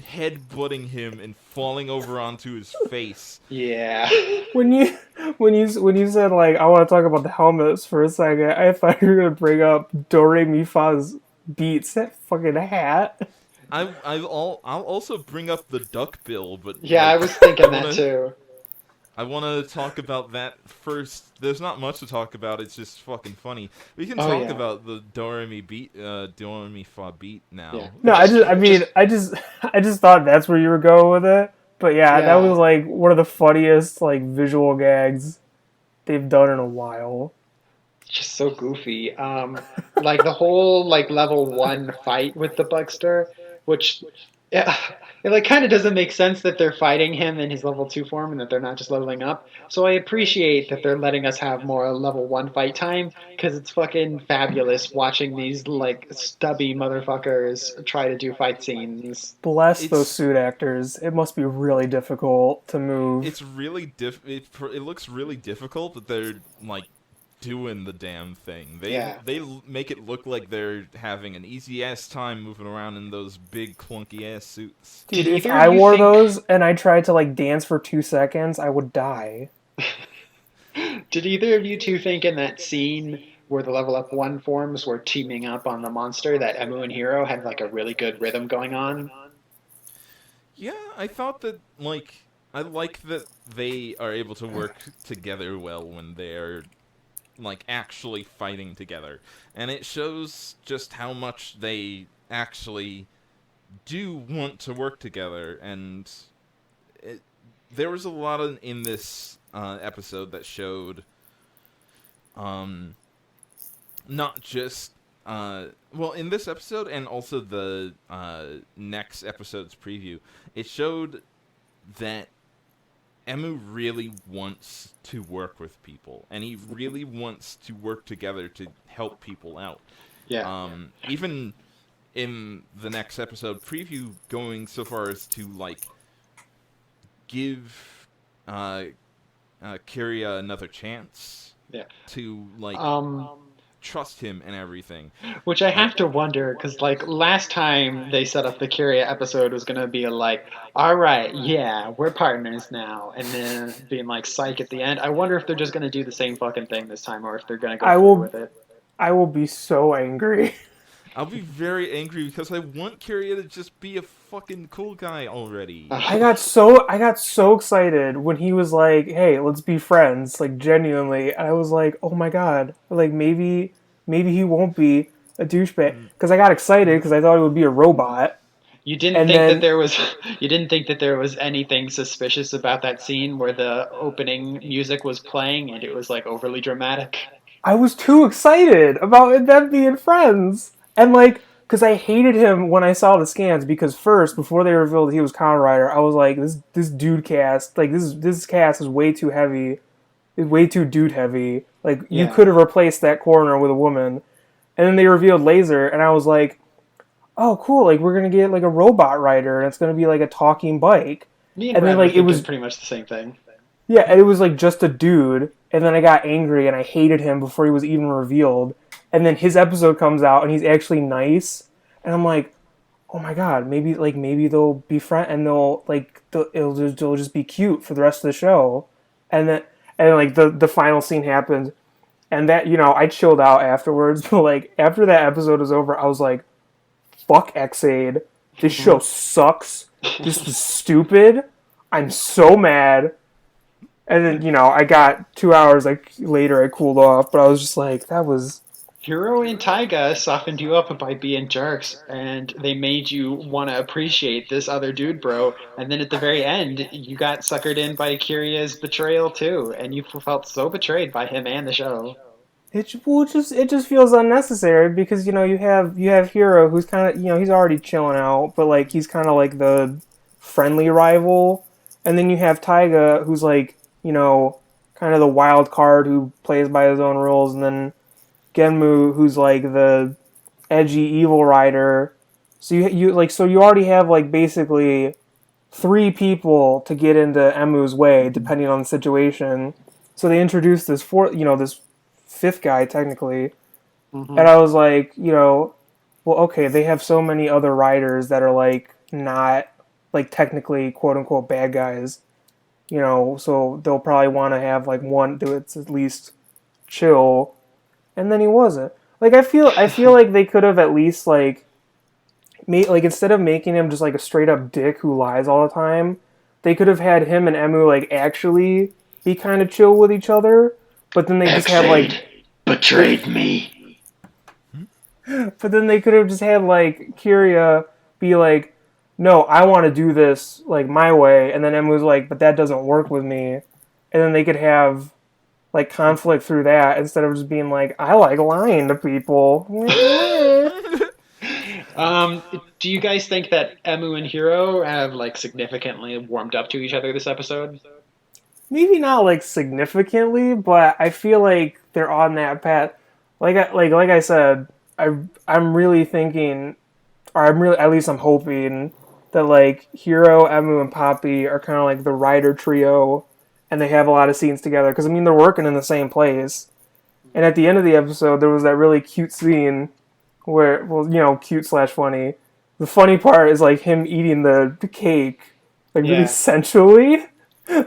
headbutting him and falling over onto his face. Yeah. When you said like I want to talk about the helmets for a second, I thought you were gonna bring up Do Re Mi Fa's Beats, that fucking hat. I'll also bring up the duck bill, but yeah, I was thinking that too. I want to talk about that first. There's not much to talk about. It's just fucking funny. We can talk about the Do Re Mi Fa beat now. Yeah. No, I just thought that's where you were going with it. But yeah, that was like one of the funniest like visual gags they've done in a while. Just so goofy. Like the whole like level 1 fight with the Bugster, which it like kind of doesn't make sense that they're fighting him in his level 2 form and that they're not just leveling up. So I appreciate that they're letting us have more level 1 fight time because it's fucking fabulous watching these like stubby motherfuckers try to do fight scenes. Bless those suit actors. It must be really difficult to move. It's really it looks really difficult, but they're like doing the damn thing. They make it look like they're having an easy ass time moving around in those big clunky ass suits. Dude, if I wore those and I tried to like dance for 2 seconds, I would die. Did either of you two think in that scene where the level up 1 forms were teaming up on the monster that Emu and Hiiro had like a really good rhythm going on? Yeah, I thought that I like that they are able to work together well when they're like actually fighting together, and it shows just how much they actually do want to work together. And there was a lot in this episode that showed not just in this episode and also the next episode's preview, it showed that Emu really wants to work with people, and he really wants to work together to help people out. Yeah. Even in the next episode preview, going so far as to give Kiria another chance. Yeah. To trust him and everything. Which I have to wonder, because like last time they set up the Kyria episode was going to be like, all right, yeah, we're partners now, and then being like psych at the end. I wonder if they're just going to do the same fucking thing this time, or if they're going to go through with it. I will be so angry. I'll be very angry because I want Kyria to just be a fucking cool guy already. I got so excited when he was like, "Hey, let's be friends," like genuinely. And I was like, "Oh my god!" Like maybe he won't be a douchebag, because I got excited because I thought it would be a robot. You didn't think that there was anything suspicious about that scene where the opening music was playing and it was like overly dramatic? I was too excited about them being friends. And like, because I hated him when I saw the scans, because first, before they revealed he was Kamen Rider, I was like, this dude cast, like this cast is way too heavy, is way too dude heavy. Like, you could have replaced that corner with a woman. And then they revealed Laser, and I was like, oh cool, like we're gonna get like a robot rider, and it's gonna be like a talking bike. And then like it was pretty much the same thing. Yeah, and it was like just a dude, and then I got angry and I hated him before he was even revealed. And then his episode comes out and he's actually nice, and I'm like, oh my god, maybe they'll be friends and it'll just be cute for the rest of the show. And then like the final scene happened, and that, you know, I chilled out afterwards. But like after that episode was over, I was like, fuck Xaid, this show sucks. This was stupid. I'm so mad. And then, you know, I got 2 hours later, I cooled off, but I was just like, that was Hiro and Taiga softened you up by being jerks, and they made you want to appreciate this other dude, bro. And then at the very end, you got suckered in by Kiria's betrayal too, and you felt so betrayed by him and the show. It just feels unnecessary because you have Hero who's kind of he's already chilling out, but like he's kind of like the friendly rival, and then you have Taiga who's like kind of the wild card who plays by his own rules, and then Genmu who's like the edgy evil rider. So you already have like basically three people to get into Emu's way depending on the situation. So they introduced this fifth guy technically, Mm-hmm. and I was like, well, okay, they have so many other riders that are like not like technically quote unquote bad guys, so they'll probably want to have like one that's at least chill, and then he wasn't. Like I feel like they could have at least like made like instead of making him just like a straight up dick who lies all the time, they could have had him and Emu like actually be kind of chill with each other, but then they just have like betrayed me. But then they could have just had like Kiria be like, "No, I want to do this like my way," and then Emu's like, "But that doesn't work with me," and then they could have like conflict through that instead of just being like, "I like lying to people." Do you guys think that Emu and Hiro have like significantly warmed up to each other this episode? Maybe not like significantly, but I feel like they're on that path. Like I said, I'm really thinking, or at least I'm hoping that like Hiro, Emu, and Poppy are kind of like the rider trio, and they have a lot of scenes together. Because I mean, they're working in the same place. And at the end of the episode, there was that really cute scene where, well, cute slash funny. The funny part is like him eating the cake, like really sensually,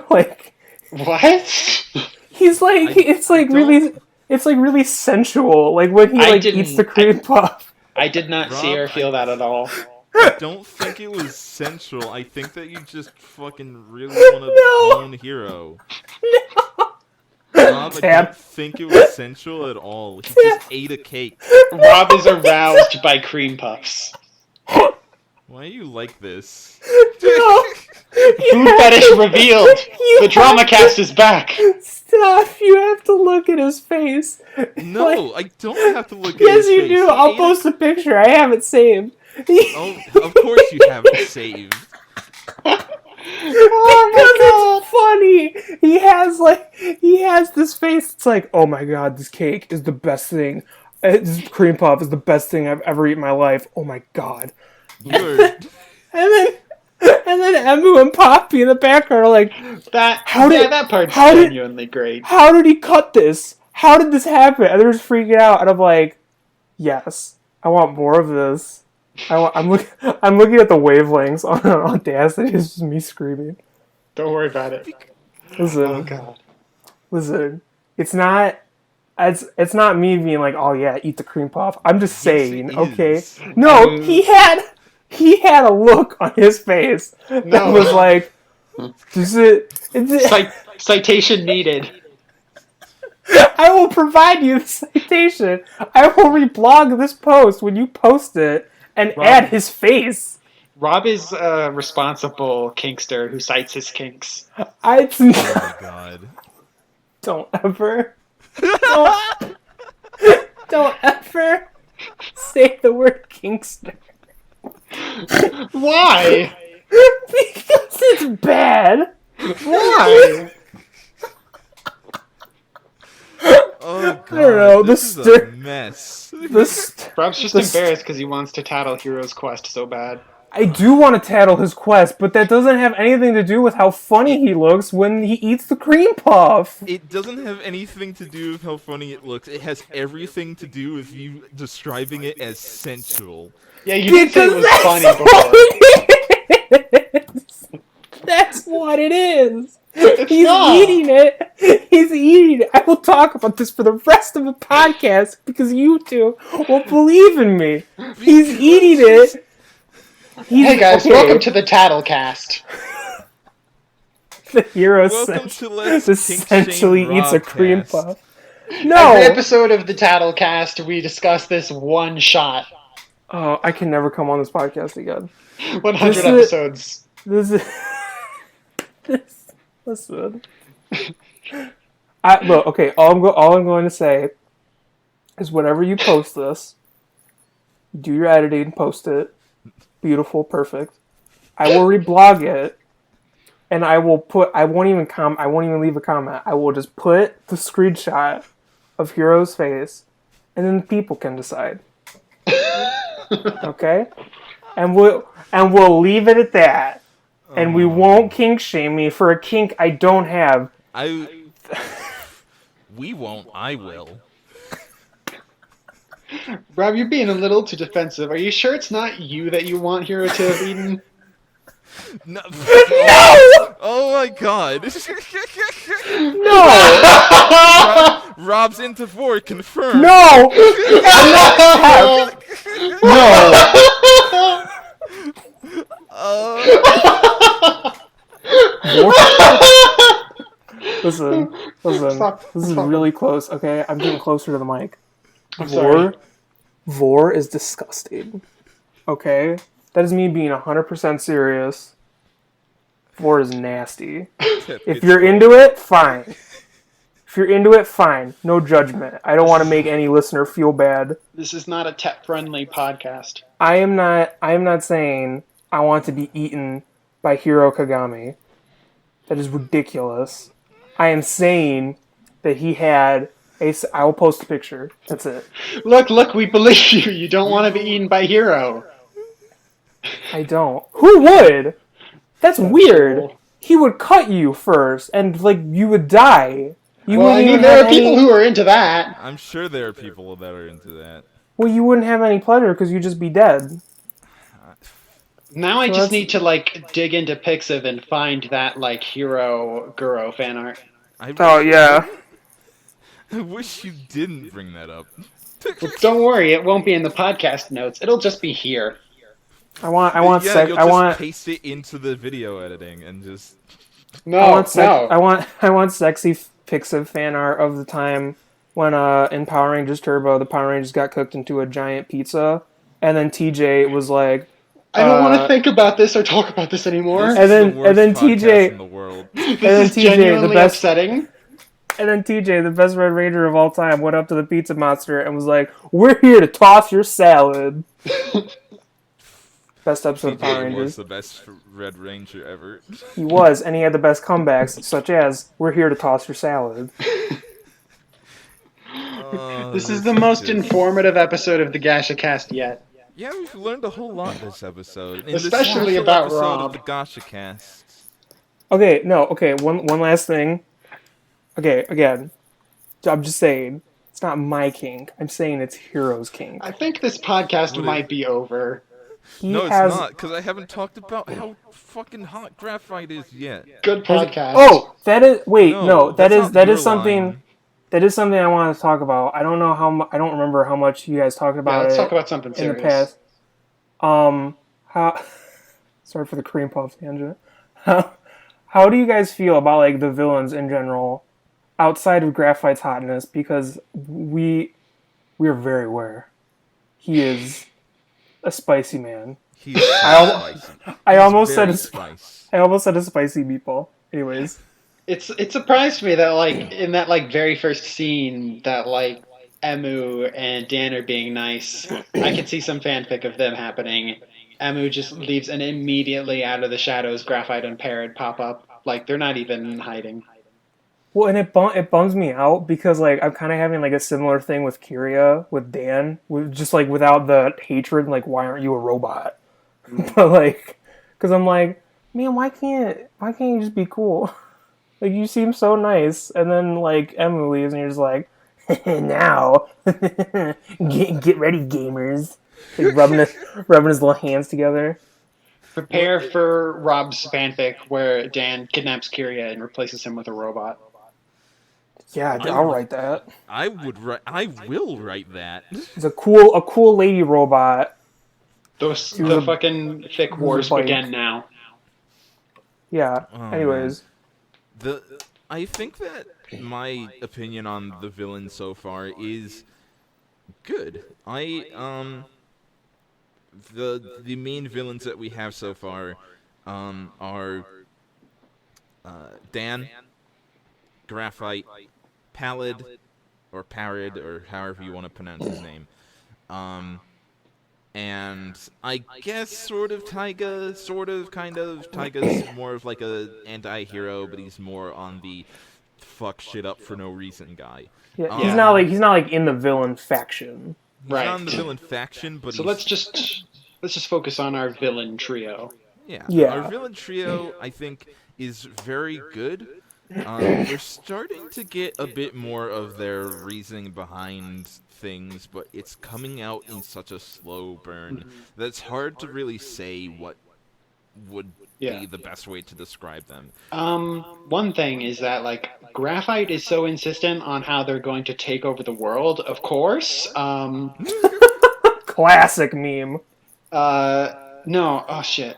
like. What? He's like, it's like really sensual. Like when he like eats the cream puff. I did not see or feel that at all. I don't think it was sensual. I think that you just fucking really want to bone Hero. Rob, I don't think it was sensual at all. He just ate a cake. Rob is aroused by cream puffs. Why are you like this? No. Food fetish revealed. The Gsahacast is back. Stop! You have to look at his face. No, I don't have to look at his face. Yes, you do. I'll post a picture. I have it saved. Oh, of course you have it saved. Because it's funny. He has this face. It's like, oh my god, this cake is the best thing. This cream puff is the best thing I've ever eaten in my life. Oh my god. And then Emu and Poppy in the background are like, that part's genuinely great. How did he cut this? How did this happen? And they're just freaking out, and I'm like, yes, I want more of this. I'm looking at the wavelengths on Audacity. It's just me screaming. Don't worry about it. Listen, oh god. Listen, it's not me being like, oh yeah, eat the cream puff. I'm just saying, okay. No, he had a look on his face that was like, citation needed. I will provide you the citation. I will reblog this post when you post it and add his face. Rob is a responsible kinkster who cites his kinks. Oh my god. Don't ever say the word kinkster. Why? Because it's bad. Why? Oh god, I don't know. This is a mess. Rob's just embarrassed because he wants to tattle Hero's quest so bad. I do want to tattle his quest, but that doesn't have anything to do with how funny he looks when he eats the cream puff. It doesn't have anything to do with how funny it looks. It has everything to do with you describing it as sensual. Yeah, you did say it was funny before. That's what it is. Eating it. He's eating it. I will talk about this for the rest of the podcast because you two will believe in me. He's eating it. Hey guys, welcome to the Taddlecast. The hero essentially eats a cream puff. No! Every episode of the Taddle cast, we discuss this one shot. Oh, I can never come on this podcast again. 100 episodes. This is... Listen. Look, okay, all I'm going to say is whenever you post this, do your editing, post it. Beautiful, perfect. I will reblog it, and I won't even leave a comment. I will just put the screenshot of Hiro's face, and then people can decide. Okay? And we'll leave it at that. And we won't kink shame me for a kink I don't have. We won't. I will. Rob, you're being a little too defensive. Are you sure it's not you that you want Hiro to have eaten? No! No! Oh my god! No! Rob's into 4, confirmed. No! No! Listen. Stop. This is really close, okay? I'm getting closer to the mic. I'm sorry. Vor is disgusting. Okay? That is me being 100% serious. Vor is nasty. If you're into it, fine. If you're into it, fine. No judgment. I don't want to make any listener feel bad. This is not a tech-friendly podcast. I am not saying I want to be eaten by Hiro Kagami. That is ridiculous. I am saying that he had I will post a picture. That's it. Look, we believe you. You don't want to be eaten by Hiro. I don't. Who would? That's weird. He would cut you first, and you would die. There are people who are into that. I'm sure there are people that are into that. Well, you wouldn't have any pleasure because you'd just be dead. Now I just need to dig into Pixiv and find that Hiro Guro fan art. Yeah. I wish you didn't bring that up. Well, don't worry, it won't be in the podcast notes. It'll just be here. I want paste it into the video editing and just. No. I want sexy Pixiv fan art of the time when in Power Rangers Turbo the Power Rangers got cooked into a giant pizza, and then TJ was like, I don't want to think about this or talk about this anymore. And then TJ in the world. This is genuinely upsetting. And then TJ, the best Red Ranger of all time, went up to the pizza monster and was like, "We're here to toss your salad." Best episode of Power Rangers. Was the best Red Ranger ever. He was, and he had the best comebacks, such as, "We're here to toss your salad." This is the most informative episode of the Gashacast yet. Yeah, we've learned a whole lot this episode. Especially about Rob. Of the Gashacast. Okay, one last thing. Okay, again, I'm just saying, it's not my kink. I'm saying it's Hiro's kink. I think this podcast might be over. It's not, because I haven't talked about how fucking hot graphite is yet. Good podcast. That is something. That is something I want to talk about. I don't know I don't remember how much you guys talked about let's talk about something serious. In the past. Sorry for the cream puff tangent. How do you guys feel about the villains in general, outside of Graphite's hotness? Because we are very aware he is a spicy man. He's spicy. I almost said a spicy meatball. Anyways. It surprised me that in that very first scene that Emu and Dan are being nice. I could see some fanfic of them happening. Emu just leaves and immediately out of the shadows Graphite and Parrot pop up. They're not even hiding. Well, and it bums me out because I'm kind of having a similar thing with Kyria with Dan, just without the hatred. Why aren't you a robot? But because I'm man, why can't you just be cool? You seem so nice, and then Emu leaves, and you're just now get ready, gamers. Rubbing his little hands together. Prepare for Rob's fanfic where Dan kidnaps Kyria and replaces him with a robot. Yeah, I'll write that. I will write that. It's a cool lady robot. The fucking fic wars begin now. Yeah. Anyways. I think that my opinion on the villain so far is good. The main villains that we have so far are Dan, Graphite, Pallid, or Parrot, or however you want to pronounce his name. Um, and I guess sort of Taiga, sort of, kind of. Taiga's more of like a anti-hero, but he's more on the fuck shit up for no reason guy. Yeah, Yeah. he's not like in the villain faction. He's not in the villain faction, but so he's... let's just focus on our villain trio. Yeah, our villain trio, I think, is very good. We're starting to get a bit more of their reasoning behind things, but it's coming out in such a slow burn that it's hard to really say what would be the best way to describe them. One thing is that like Graphite is so insistent on how they're going to take over the world. Of course. Classic meme. No. Oh shit.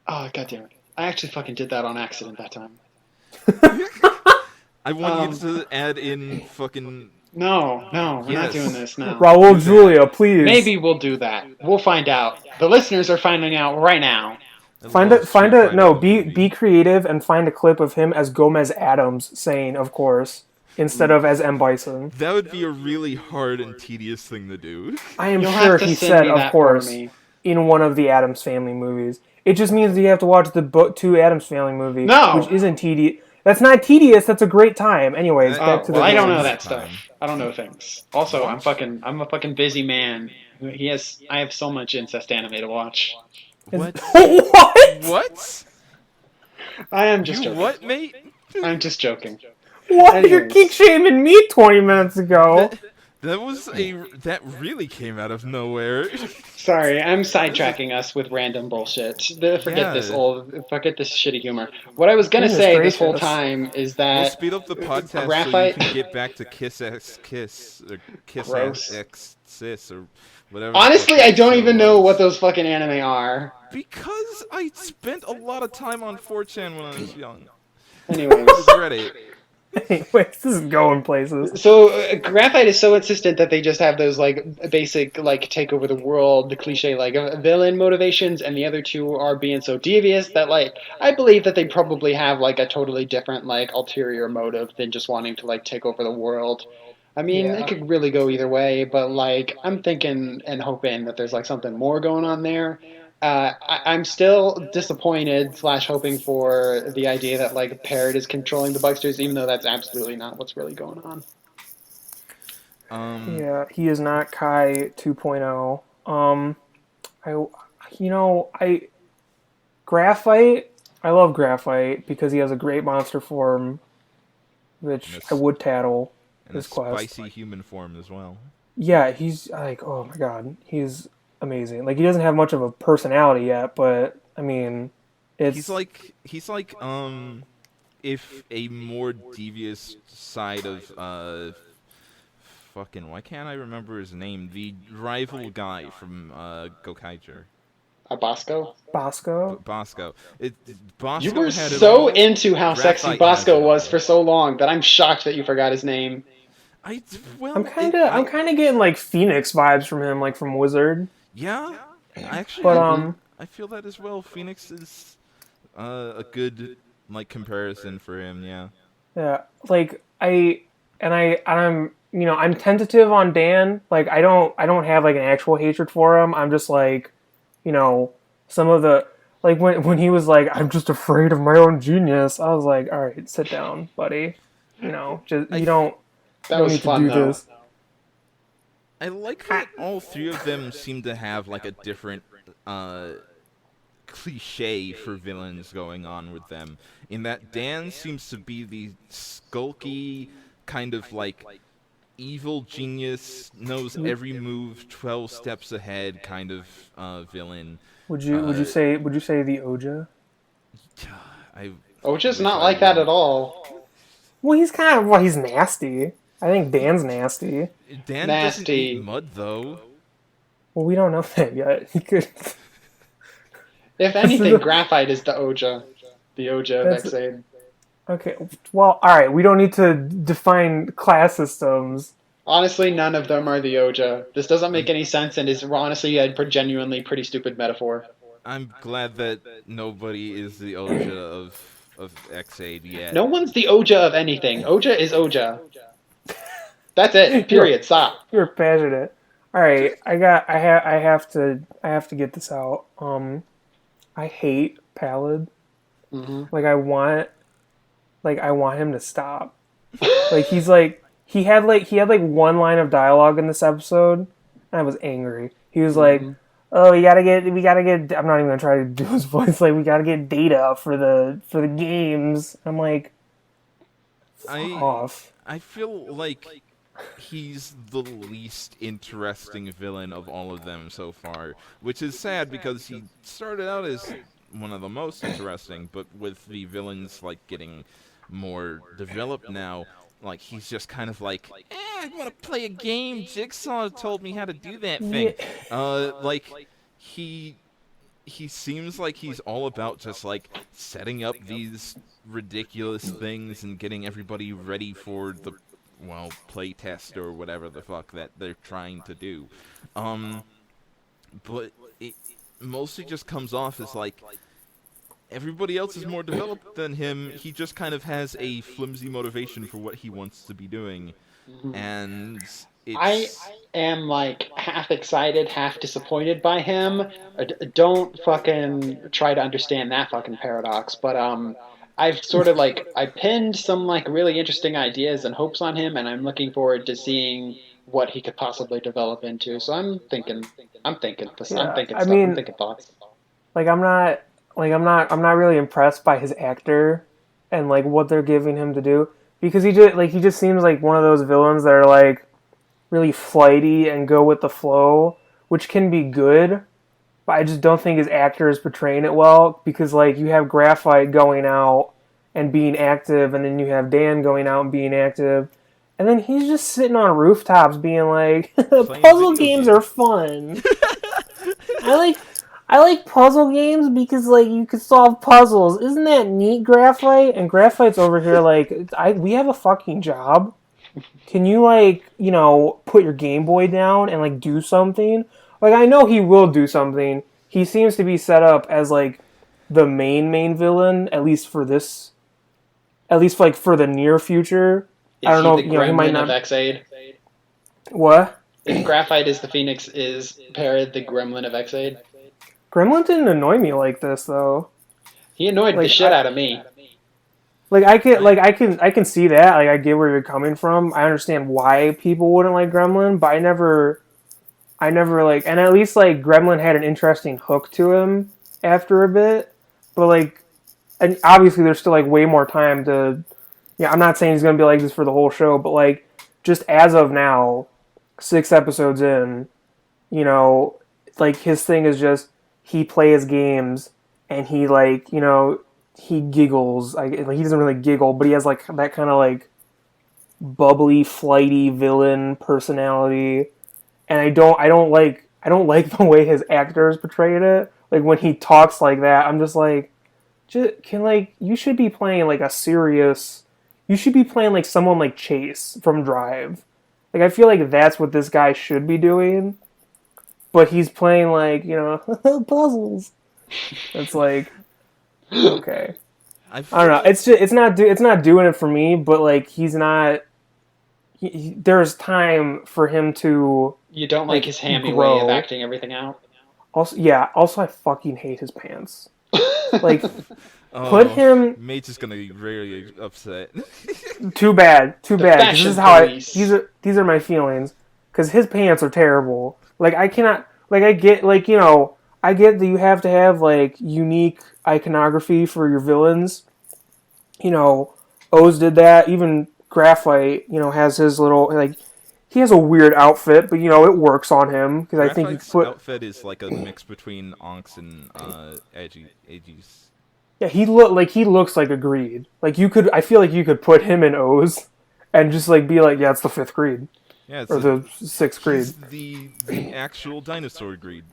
Oh god damn it. I actually fucking did that on accident that time. I want you to add in fucking... No, we're not doing this now. Raul Julia, please. Maybe we'll do that. We'll find out. The listeners are finding out right now. Be creative and find a clip of him as Gomez Adams saying, of course, instead of as M. Bison. That would be a really hard and tedious thing to do. I am sure he said, of course, in one of the Addams Family movies. It just means that you have to watch the two Addams Family movies, which isn't tedious. That's not tedious. That's a great time. Anyways, back to the. I don't know that stuff. I don't know things. Also, I'm a fucking busy man. I have so much incest anime to watch. What? What? I am just joking. What, mate? I'm just joking. What? Anyways. You're kink shaming me 20 minutes ago. That really came out of nowhere. Sorry, I'm sidetracking us with random bullshit. Forget this shitty humor. What I was gonna say this whole time is that we'll speed up the podcast Graphite, so you can get back to Kiss X Kiss or Kiss X Sis or whatever. Honestly, I don't even know what those fucking anime are. Because I spent a lot of time on 4chan when I was young. Anyways, Reddit. Anyways, this is going places. So Graphite is so insistent that they just have those like basic like take over the world, the cliche like villain motivations, and the other two are being so devious that like I believe that they probably have like a totally different like ulterior motive than just wanting to like take over the world. I mean, it could really go either way, but like I'm thinking and hoping that there's like something more going on there. I'm still disappointed / hoping for the idea that like Parrot is controlling the Bugsters, even though that's absolutely not what's really going on. Yeah, he is not Kai 2.0. Graphite. I love Graphite because he has a great monster form, which I would Taddle. And a spicy human form as well. Yeah, he's like, oh my god, he's amazing. Like he doesn't have much of a personality yet, but I mean, he's like if a more devious side of fucking why can't I remember his name? The rival guy from Gokaiger. Bosco? Bosco. Bosco. You were so into how sexy Bosco was for so long that I'm shocked that you forgot his name. I'm kind of getting like Phoenix vibes from him, like from Wizard. Yeah, actually, but I feel that as well. Phoenix is a good like comparison for him. Yeah. Yeah, like I'm tentative on Dan. Like I don't have like an actual hatred for him. I'm just like, some of the like when he was like, I'm just afraid of my own genius. I was like, all right, sit down, buddy. That was fun, though. I like that all three of them seem to have like a different cliche for villains going on with them. In that Dan seems to be the skulky kind of like evil genius, knows every move 12 steps ahead kind of villain. Would you say the Oja? Oja's not like that at all. Well, he's he's nasty. I think Dan's nasty. Dan doesn't eat mud, though. Well, we don't know that yet. He could. If anything, Graphite is the Oja. The Oja of Exade. Okay, well, all right. We don't need to define class systems. Honestly, none of them are the Oja. This doesn't make I'm any sense and is honestly a genuinely pretty stupid metaphor. I'm glad that nobody is the Oja of X8 yet. No one's the Oja of anything. Oja is Oja. That's it. You're Period. Stop. you're passionate. All right, I have to get this out. I hate Pallid. Hmm. Like I want him to stop. Like he had like one line of dialogue in this episode, and I was angry. He was like, Hmm. "Oh, we gotta get." I'm not even gonna try to do his voice. Like we gotta get data for the games. I'm like, fuck I off. I feel like he's the least interesting villain of all of them so far, which is sad because he started out as one of the most interesting, but with the villains like getting more developed now, like he's just kind of like, I want to play a game. Jigsaw told me how to do that Yeah, thing. Like he he seems like he's all about just like setting up these ridiculous things and getting everybody ready for the play test or whatever the fuck that they're trying to do. Um but it mostly just comes off as like everybody else is more developed than him. He just kind of has a flimsy motivation for what he wants to be doing, and I it's am like half excited, half disappointed by him. Don't fucking try to understand that fucking paradox. But I've sort of like I pinned some like really interesting ideas and hopes on him, and I'm looking forward to seeing what he could possibly develop into. So I'm yeah. thinking I stuff, I'm mean, thinking thoughts. like I'm not really impressed by his actor and like what they're giving him to do because he just seems like one of those villains that are like really flighty and go with the flow, which can be good, but I just don't think his actor is portraying it well because like you have Graphite going out and being active, and then you have Dan going out and being active, and then he's just sitting on rooftops being like, playing "Puzzle video games are games. fun. I like I like puzzle games because like you can solve puzzles. Isn't that neat, Graphite?" And Graphite's over here like, we have a fucking job. Can you like, put your Game Boy down and like do something? Like I know he will do something. He seems to be set up as like the main villain, at least for this, at least like for the near future. I Is don't he know, the he might gremlin of not. X-Aid? What? If Graphite is the Phoenix, is Parrot the gremlin of X-Aid? Gremlin didn't annoy me like this though. He annoyed the Like shit out of me. I I can see that. Like I get where you're coming from. I understand why people wouldn't like Gremlin, but I never like, and at least like Gremlin had an interesting hook to him after a bit. But like, and obviously there's still like way more time to. Yeah, I'm not saying he's gonna be like this for the whole show, but like just as of now, 6 episodes in, you know, like his thing is just he plays games and he like he giggles. Like he doesn't really giggle, but he has like that kind of like bubbly, flighty villain personality, and I don't like the way his actors portrayed it. Like when he talks like that, I'm just like, can like you should be playing like a serious. You should be playing like someone like Chase from Drive. Like I feel like that's what this guy should be doing, but he's playing like puzzles. It's like okay. I I don't know. feel It's not doing it for me. But like he's not. There's time for him to You don't like like his hammy way of grow. acting everything out? Also, yeah. Also, I fucking hate his pants. Like, put oh, him. Mage is gonna be really upset. Too bad. Too The bad. 'Cause this fashion is how I. police. These are my feelings. Because his pants are terrible. Like I cannot. Like I get. Like I get that you have to have like unique iconography for your villains. Oz did that. Even Graphite, has his little like he has a weird outfit, but it works on him because I think you could Graphite's put. outfit is like a mix between Onks and Edgy's. Yeah, he looks like a Greed. Like you could, I feel like you could put him in O's, and just like be like, yeah, it's the fifth Greed Yeah, or the sixth Greed. he's the actual dinosaur greed.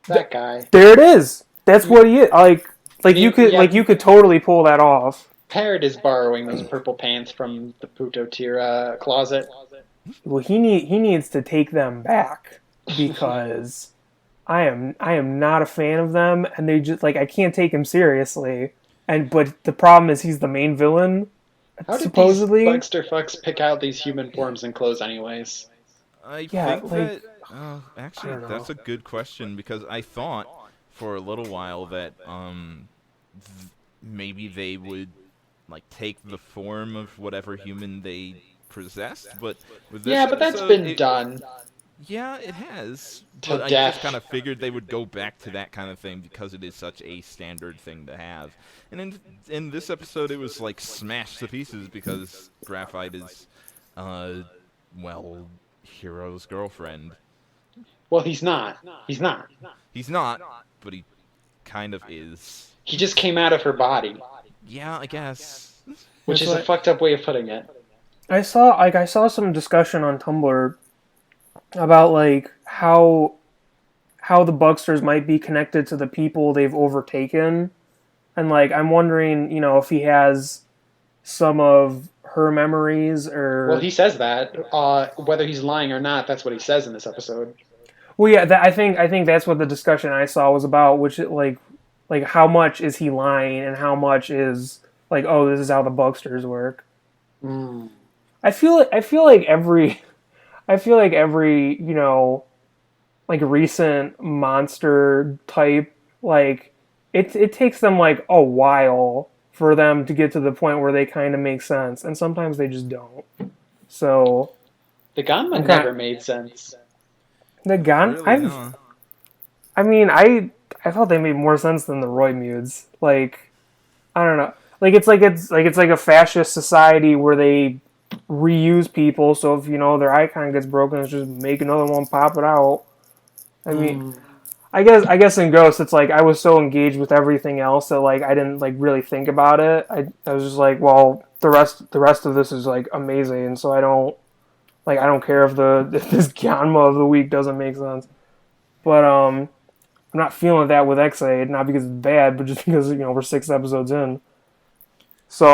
That guy. There it is. That's what he is. Like Yeah, you could totally pull that off. Parrot is borrowing those purple pants from the Putotira closet. Well, he needs to take them back because I am not a fan of them, and they just like I can't take him seriously. But the problem is he's the main villain, How did these supposedly. Bugster fucks pick out these human forms and clothes, anyways? I Yeah, think like that I actually don't know. that's a good question because I thought for a little while that maybe they would like take the form of whatever human they possessed, but with this Yeah, but that's episode, been done yeah, it has, to but I just kind death. of figured they would go back to that kind of thing because it is such a standard thing to have. And in this episode, it was like smashed to pieces because Graphite is, uh, well, Hero's girlfriend. Well, he's not. He's not. He's not, but he kind of is. He just came out of her body, Yeah, I guess. which It's is a like fucked up way of putting it. I saw some discussion on Tumblr about like how the Bucksters might be connected to the people they've overtaken, and like I'm wondering, if he has some of her memories Well, or he says that. Whether he's lying or not, that's what he says in this episode. well, yeah, I think that's what the discussion I saw was about, which like how much is he lying and how much is like, oh, this is how the Bucksters work. Mm. I feel like every like recent monster type, like it takes them like a while for them to get to the point where they kind of make sense, and sometimes they just don't. So The I'm Ganma kind never made sense. the gun. Really, huh? I mean, I thought they made more sense than the Roy Like I don't know. Like it's like a fascist society where they reuse people. So if their icon gets broken, it's just make another one, pop it out. I mean, Mm. I guess in Ghost, it's like I was so engaged with everything else that like I didn't like really think about it. I was just like, well, the rest of this is like amazing, so I don't care if if this Ganma of the week doesn't make sense. But I'm not feeling that with X-Aid, not because it's bad, but just because we're 6 episodes in. So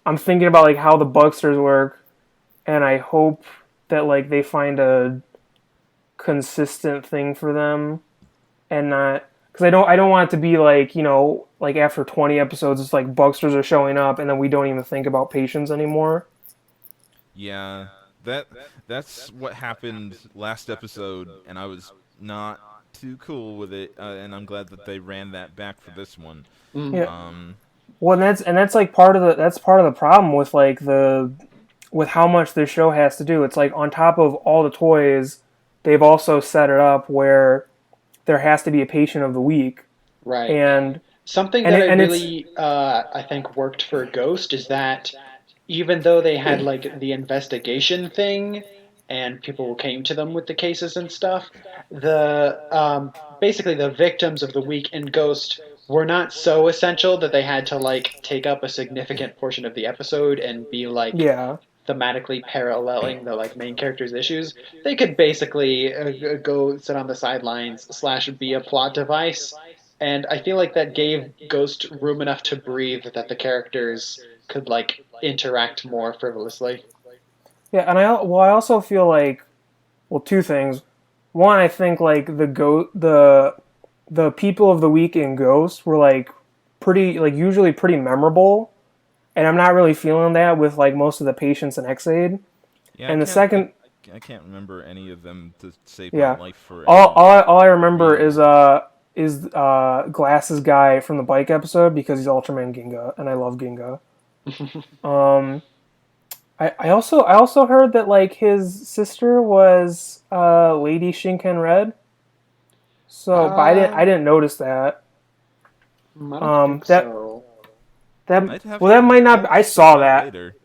I'm thinking about like how the Bucksters work, and I hope that like they find a consistent thing for them and not because I don't want it to be like like after 20 episodes it's like Bucksters are showing up and then we don't even think about patients anymore. Yeah, that that's what happened last episode, and I was not too cool with it, and I'm glad that they ran that back for this one. Mm. Yeah. Um, Well, and that's like part of the problem with like with how much this show has to do. It's like on top of all the toys, they've also set it up where there has to be a patient of the week, Right. and Something and that it, I and it's really, I think worked for Ghost is that even though they had like the investigation thing and people came to them with the cases and stuff, the basically the victims of the week in Ghost were not so essential that they had to like take up a significant portion of the episode and be like yeah. thematically paralleling the like main character's issues. They could basically go sit on the sidelines slash be a plot device, and I feel like that gave Ghost room enough to breathe that the characters could like interact more frivolously. Yeah, and I also feel like, well, two things. One, I think like the people of the week in Ghost were like pretty like usually pretty memorable, and I'm not really feeling that with like most of the patients in X-Aid. yeah, And the second, I can't remember any of them to save my yeah, life for all any all I, all I remember reason. is Glasses guy from the bike episode because he's Ultraman Ginga, and I love Ginga. Um, I also heard that like his sister was Lady Shinken Red. So, but I didn't uh, I didn't notice that. I don't think That so. that I'd have well that to might not. I saw find out that. later.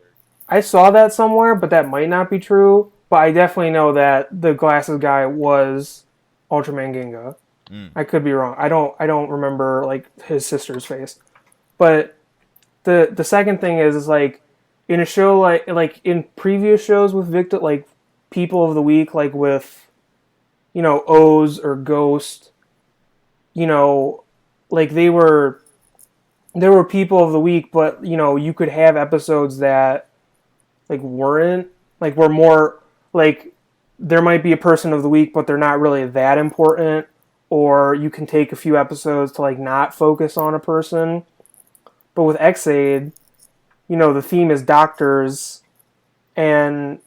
I saw that somewhere, but that might not be true. But I definitely know that the glasses guy was Ultraman Ginga. Mm. I could be wrong. I don't remember like his sister's face. But the second thing is like in a show like in previous shows with victim like people of the week like with O's or Ghost, you know like they were there were people of the week, but you could have episodes that like weren't like were more like there might be a person of the week, but they're not really that important. Or you can take a few episodes to like not focus on a person. But with Xaid, the theme is doctors, and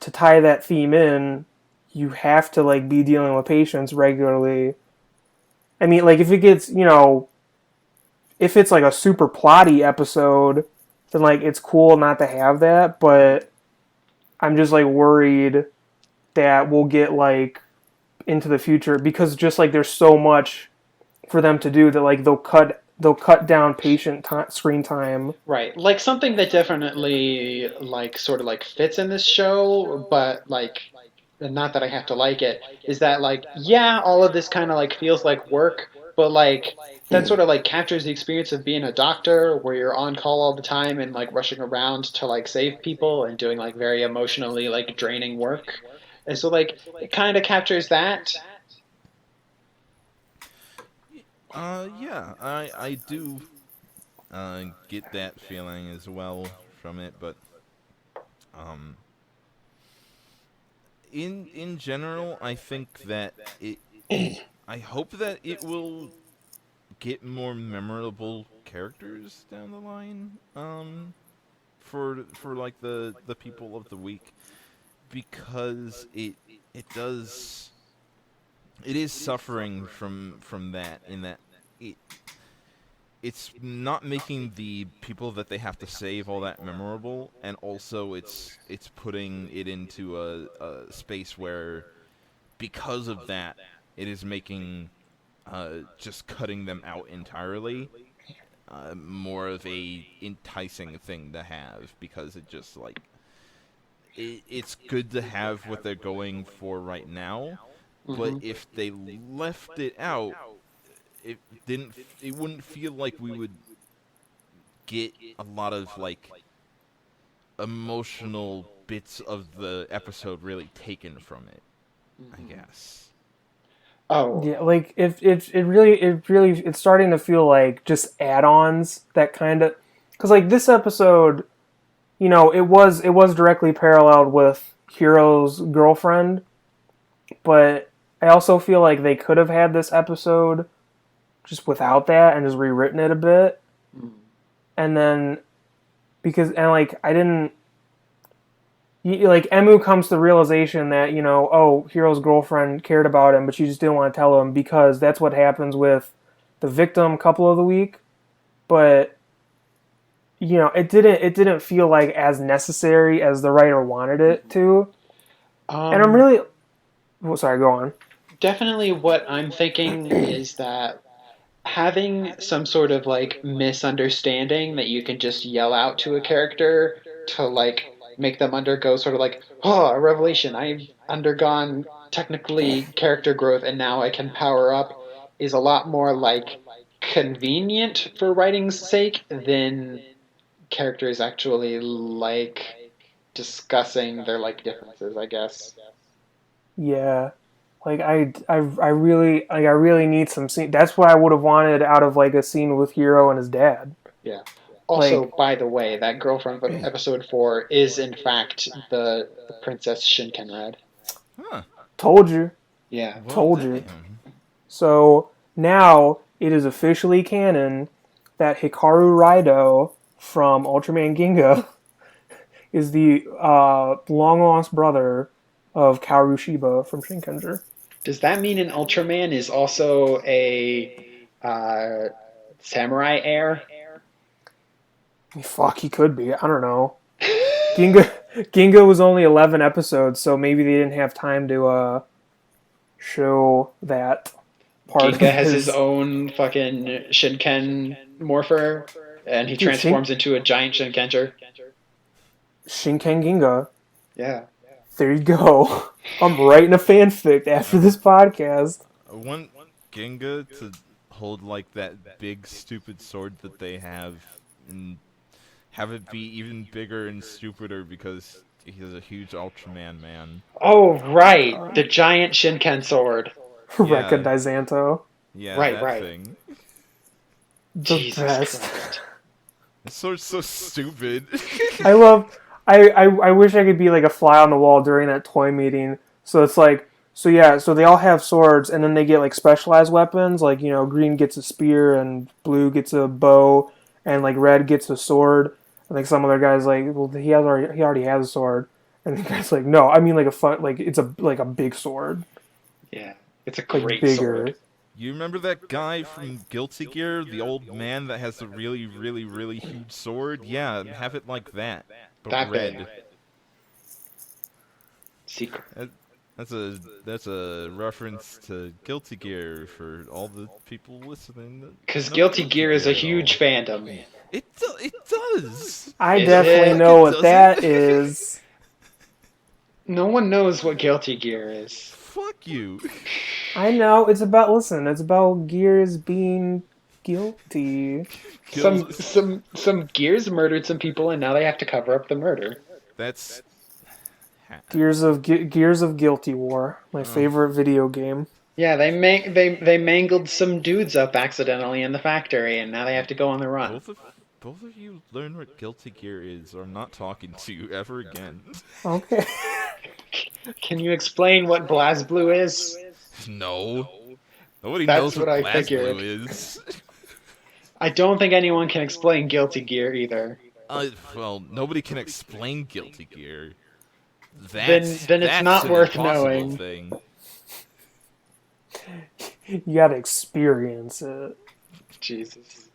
to tie that theme in, you have to like be dealing with patients regularly. I mean, like if it gets, if it's like a super plotty episode, then like it's cool not to have that, but I'm just like worried that we'll get like into the future because just like there's so much for them to do that like they'll cut down screen time. Right. Like something that definitely like sort of like fits in this show, but like not that I have to like it, is that like yeah, all of this kind of like feels like work, but like that sort of like captures the experience of being a doctor where you're on call all the time and like rushing around to like save people and doing like very emotionally like draining work. And so like it kind of captures that. Yeah, I do get that feeling as well from it, but um, in general, I think that it. I hope that it will get more memorable characters down the line. For like the people of the week, because it is suffering from that, in that it it's not making the people that they have to save all that memorable, and also it's putting it into a space where, because of that, it is making just cutting them out entirely more of a enticing thing to have, because it just like it's good to have what they're going for right now, but Hmm. if they left it out, it didn't. It wouldn't feel like we would get a lot of like emotional bits of the episode really taken from it, I Hmm. guess. Oh, Yeah, like it really it's starting to feel like just add-ons that kind of because like this episode, it was directly paralleled with Hiro's girlfriend, but I also feel like they could have had this episode just without that and just rewritten it a bit, mm, and then like I didn't like Emu comes to the realization that oh, Hiro's girlfriend cared about him, but she just didn't want to tell him because that's what happens with the victim couple of the week. But it didn't feel like as necessary as the writer wanted it mhm. to. And I'm Um, really sorry. Go on. Definitely what I'm thinking is that having some sort of like misunderstanding that you can just yell out to a character to like make them undergo sort of like, oh, a revelation. I've undergone technically character growth and now I can power up is a lot more like convenient for writing's sake than characters actually like discussing their like differences, I guess. Yeah, like I really need some scene. That's what I would have wanted out of like a scene with Hiro and his dad. Yeah. Also, Like, by the way, that girl from episode 4 is in fact the Princess Shinkenred. Huh. told you, Yeah. Well, told you. damn. So now it is officially canon that Hikaru Raido from Ultraman Ginga is the long lost brother of Kaoru Shiba from Shinkenger. Does that mean an Ultraman is also a uh, samurai heir? Fuck, he could be. I don't know. Ginga was only 11 episodes, so maybe they didn't have time to show that part Ginga of has his his. own fucking Shinken morpher, and he Dude, transforms into a giant Shinkenger. Shinken Ginga. Yeah. There you go. I'm writing a fanfic after this podcast. I want Genga to hold like that big stupid sword that they have, and have it be even bigger and stupider because he's a huge Ultraman man. Oh, right. Uh, The giant Shinken sword. Rekka Yeah, Daisanto. yeah, Right, that right. thing. The Jesus best. Christ. This sword's so stupid. I love. I wish I could be like a fly on the wall during that toy meeting. So it's like, so yeah, so they all have swords, and then they get like specialized weapons. Like, you know, green gets a spear, and blue gets a bow, and like red gets a sword. And like some other guys like, well, he already has a sword, and the guy's like, no, I mean like like it's a big sword, Yeah. It's a like great bigger. sword. You remember that guy from Guilty Gear, the old man that has the really, really, really huge sword? Yeah, have it like that, but That red. big. Secret. That's a reference to Guilty Gear for all the people listening. Because Know Guilty Gear is a at all. huge fandom. It does. I Is definitely it? know It what doesn't. that is. No one knows what Guilty Gear is. Fuck you. I know it's about Gears being guilty. Some Gears murdered some people, and now they have to cover up the murder. That's Gears of Guilty War, my favorite video game. Yeah, they mangled some dudes up accidentally in the factory, and now they have to go on the run. both of you learn what Guilty Gear is, or I'm not talking to you ever again. Okay. Can you explain what BlazBlue is? No. Nobody That's knows what what I BlazBlue figured. is. I don't think anyone can explain Guilty Gear either. Well, nobody can explain Guilty Gear. Then it's that's not an worth impossible knowing. thing. You gotta experience it. Jesus.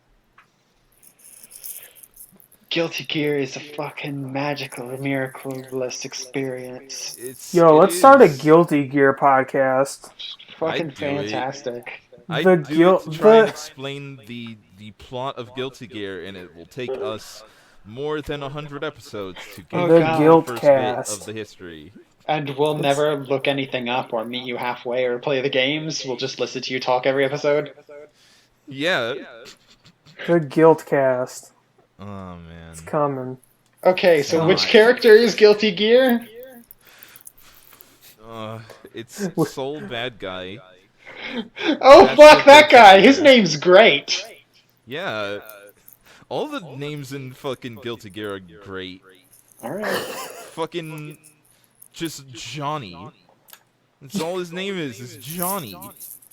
Guilty Gear is a fucking magical, miraculous experience. Yo, let's start a Guilty Gear podcast. Fucking I'd do it. fantastic. I The do guilt- it to try and the- explain the plot of Guilty Gear, and it will take us more than 100 episodes to get Oh, to God. the first bit Guiltcast. of the history. And we'll never look anything up or meet you halfway or play the games. We'll just listen to you talk every episode. Yeah. The Guiltcast. Oh man. It's coming. Okay, so God. which character is Guilty Gear? It's Soul Bad Guy. Oh, That's fuck what that Guilty guy! Gear. His name's great! Yeah. All the names in fucking Guilty Gear are great. Alright. Fucking just Johnny. That's all his name is Johnny.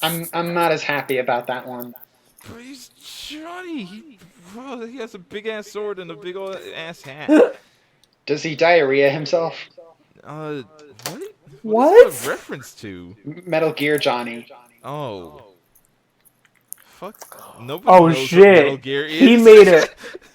I'm not as happy about that one. But he's Johnny. He has a big ass sword and a big old ass hat. Does he diarrhea himself? What? What? Is that a reference to? Metal Gear Johnny. Oh. Fuck. Nobody Oh knows what Metal shit! Gear is.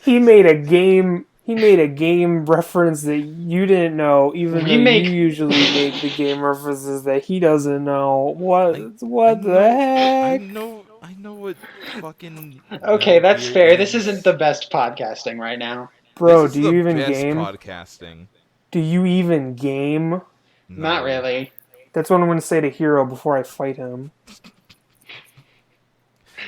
He made a game. He made a game reference that you didn't know, even though you usually make the game references that he doesn't know. What the heck? I know what fucking. Okay, Metal that's Gear fair. is. This isn't the best podcasting right now. Bro, This is do you the even best game? podcasting. Do you even game? No. Not really. That's what I'm going to say to Hiro before I fight him.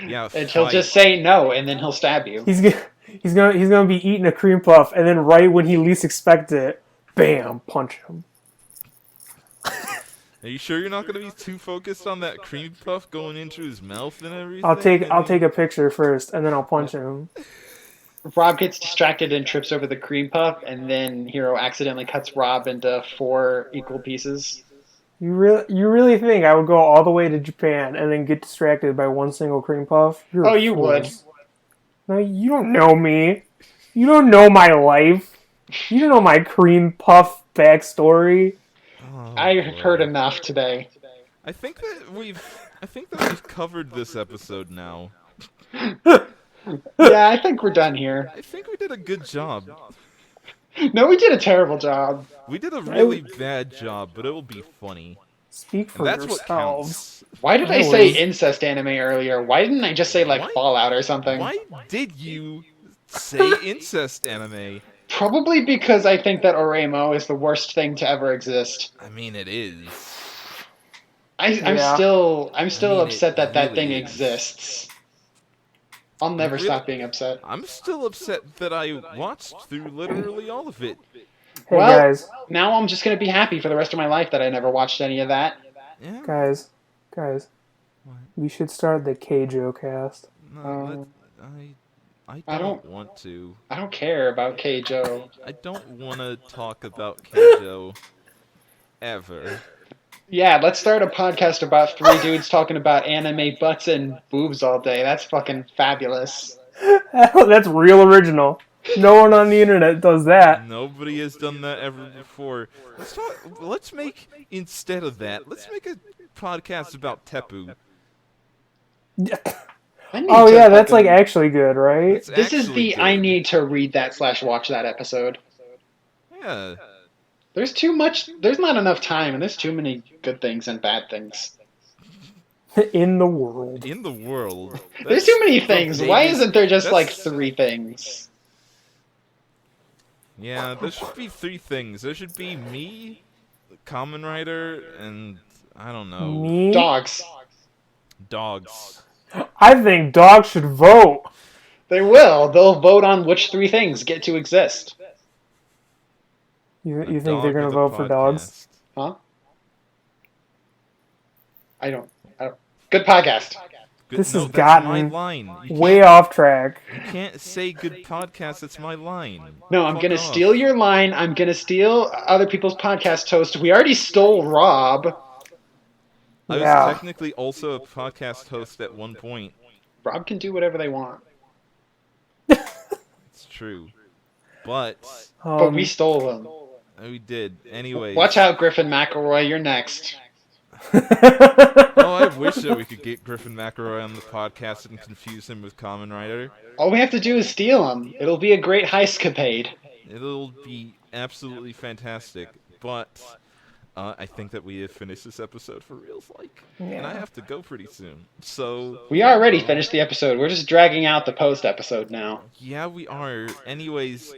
Yeah. And he'll fight. just say no, and then he'll stab you. He's gonna be eating a cream puff, and then right when he least expects it, bam, punch him. Are you sure you're not gonna be too focused on that cream puff going into his mouth and everything? I'll take a picture first, and then I'll punch him. Rob gets distracted and trips over the cream puff, and then Hiro accidentally cuts Rob into 4 equal pieces. You really think I would go all the way to Japan and then get distracted by one single cream puff? Oh, you would. No, you don't know me. You don't know my life. You don't know my cream puff backstory. Oh, I've boy. heard enough today. I think that we've covered this episode now. Yeah, I think we're done here. I think we did a good job. No, we did a terrible job. We did a really bad job, but it will be funny. Speak for And that's what yourselves. counts. Why did I I say was- incest anime earlier? Why didn't I just say, like, Why- Fallout or something? Why did you say incest anime? Probably because I think that Oremo is the worst thing to ever exist. I mean, it is. I'm Yeah. still I mean, upset that really thing is. exists. I'll never Really- stop being upset. I'm still upset that I watched through literally all of it. Hey Well- guys, Now I'm just gonna be happy for the rest of my life that I never watched any of that. Yeah. guys, What? we should start the Gsahacast. No, Um, I don't want to. I don't care about Keijo. I don't want to talk about Keijo ever. Yeah, let's start a podcast about three dudes talking about anime butts and boobs all day. That's fucking fabulous. That's real original. No one on the internet does that. Nobody has done that ever before. Let's make instead of that. Let's make a podcast about Teppu. Oh yeah, that's like actually good, right? This is the I need to read that / watch that episode. Yeah. There's too much. There's not enough time, and there's too many good things and bad things. In the world. In the world. There's too many things. Why isn't there just like 3 things? Yeah, there should be 3 things. There should be me, Kamen Rider, and I don't know. Me? Dogs. Dogs. I think dogs should vote. They will. They'll vote on which 3 things get to exist. You think they're gonna vote for dogs? Huh? I don't. Good podcast. This has that's gotten my line. way off track. You can't say good podcast. That's my line. No, I'm gonna steal your line. I'm gonna steal other people's podcast host. We already stole Rob. I was technically also a podcast host at one point. Rob can do whatever they want. It's true. But we stole them. We did. Anyways. Watch out, Griffin McElroy. You're next. Oh, I wish that we could get Griffin McElroy on the podcast and confuse him with Kamen Rider. All we have to do is steal him. It'll be a great heist-capade. It'll be absolutely fantastic. But I think that we have finished this episode for reals, and I have to go pretty soon. So we already finished the episode. We're just dragging out the post episode now. Yeah, we are. Anyways,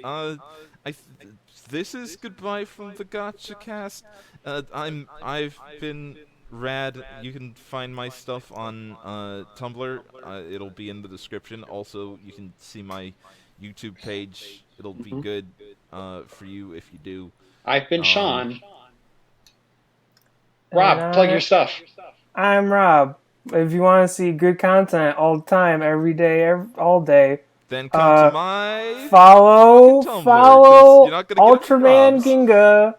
this is goodbye from the Gashacast. I've been Rad. You can find my stuff on Tumblr. It'll be in the description. Also, you can see my YouTube page. It'll be good for you if you do. I've been Sean. Rob, plug your stuff. I'm Rob. If you want to see good content all the time, every day, all day, then come to my follow Tumblr, Ultraman Ginga.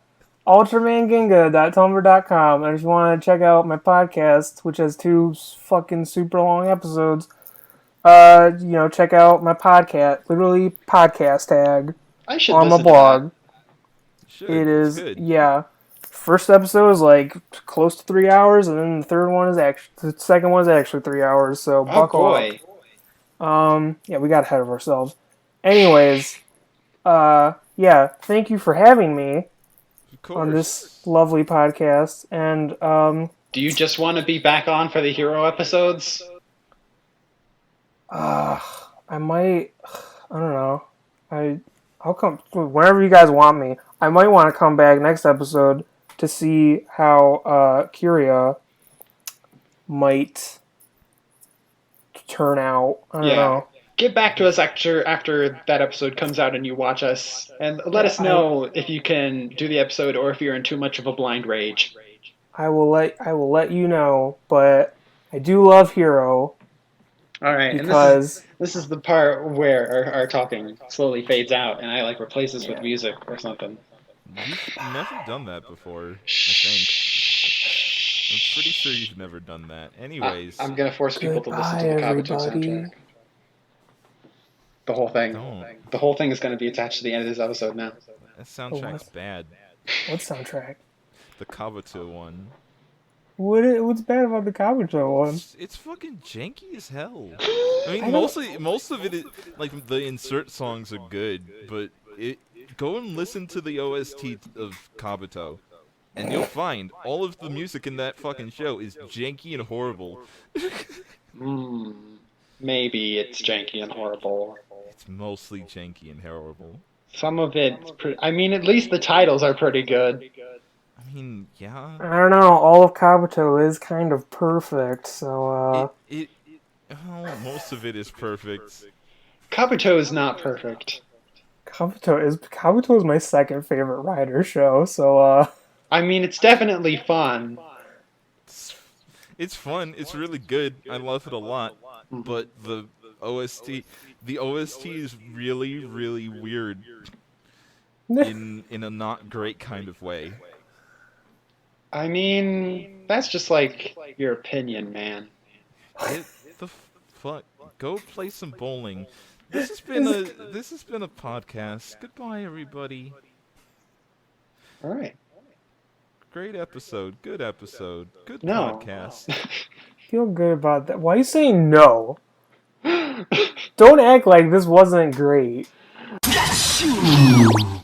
ultramanginga.tumblr.com. And if you want to check out my podcast, which has 2 fucking super long episodes, check out my podcast, literally podcast tag on my blog. It is good. Yeah. First episode is like close to 3 hours, and then the second one is actually 3 hours. So buckle up. Yeah, we got ahead of ourselves. Anyways, thank you for having me on this lovely podcast. And do you just want to be back on for the Hero episodes? I might. I don't know. I'll come whenever you guys want me. I might want to come back next episode to see how Kyria might turn out. I don't know. Get back to us after that episode comes out and you watch us, and let us know if you can do the episode or if you're in too much of a blind rage. I will let you know, but I do love Hiiro. All right, because and this is the part where our talking slowly fades out, and I replaces with music or something. You've never done that before, I think. I'm pretty sure you've never done that. Anyways. I'm going to force people to listen to the Kabuto soundtrack. The whole thing. The whole thing is going to be attached to the end of this episode now. That soundtrack's bad. What soundtrack? The Kabuto one. What's bad about the Kabuto one? It's fucking janky as hell. I mean, most of it is, the insert songs are good, but go and listen to the OST of Kabuto, and you'll find all of the music in that fucking show is janky and horrible. Maybe it's janky and horrible. It's mostly janky and horrible. Some of it, at least the titles are pretty good. I mean, yeah. I don't know. All of Kabuto is kind of perfect, so most of it is perfect. Kabuto is not perfect. Kabuto is my second favorite Rider show, so it's definitely fun. It's fun. It's really good. I love it a lot. But the OST. The OST is really, really weird in a not great kind of way. I mean, that's just like your opinion, man. The fuck? Go play some bowling. This has been a podcast. Goodbye, everybody. All right. Great episode. Good episode. Good No. podcast. Feel good about that. Why are you saying no? Don't act like this wasn't great. Gashacast.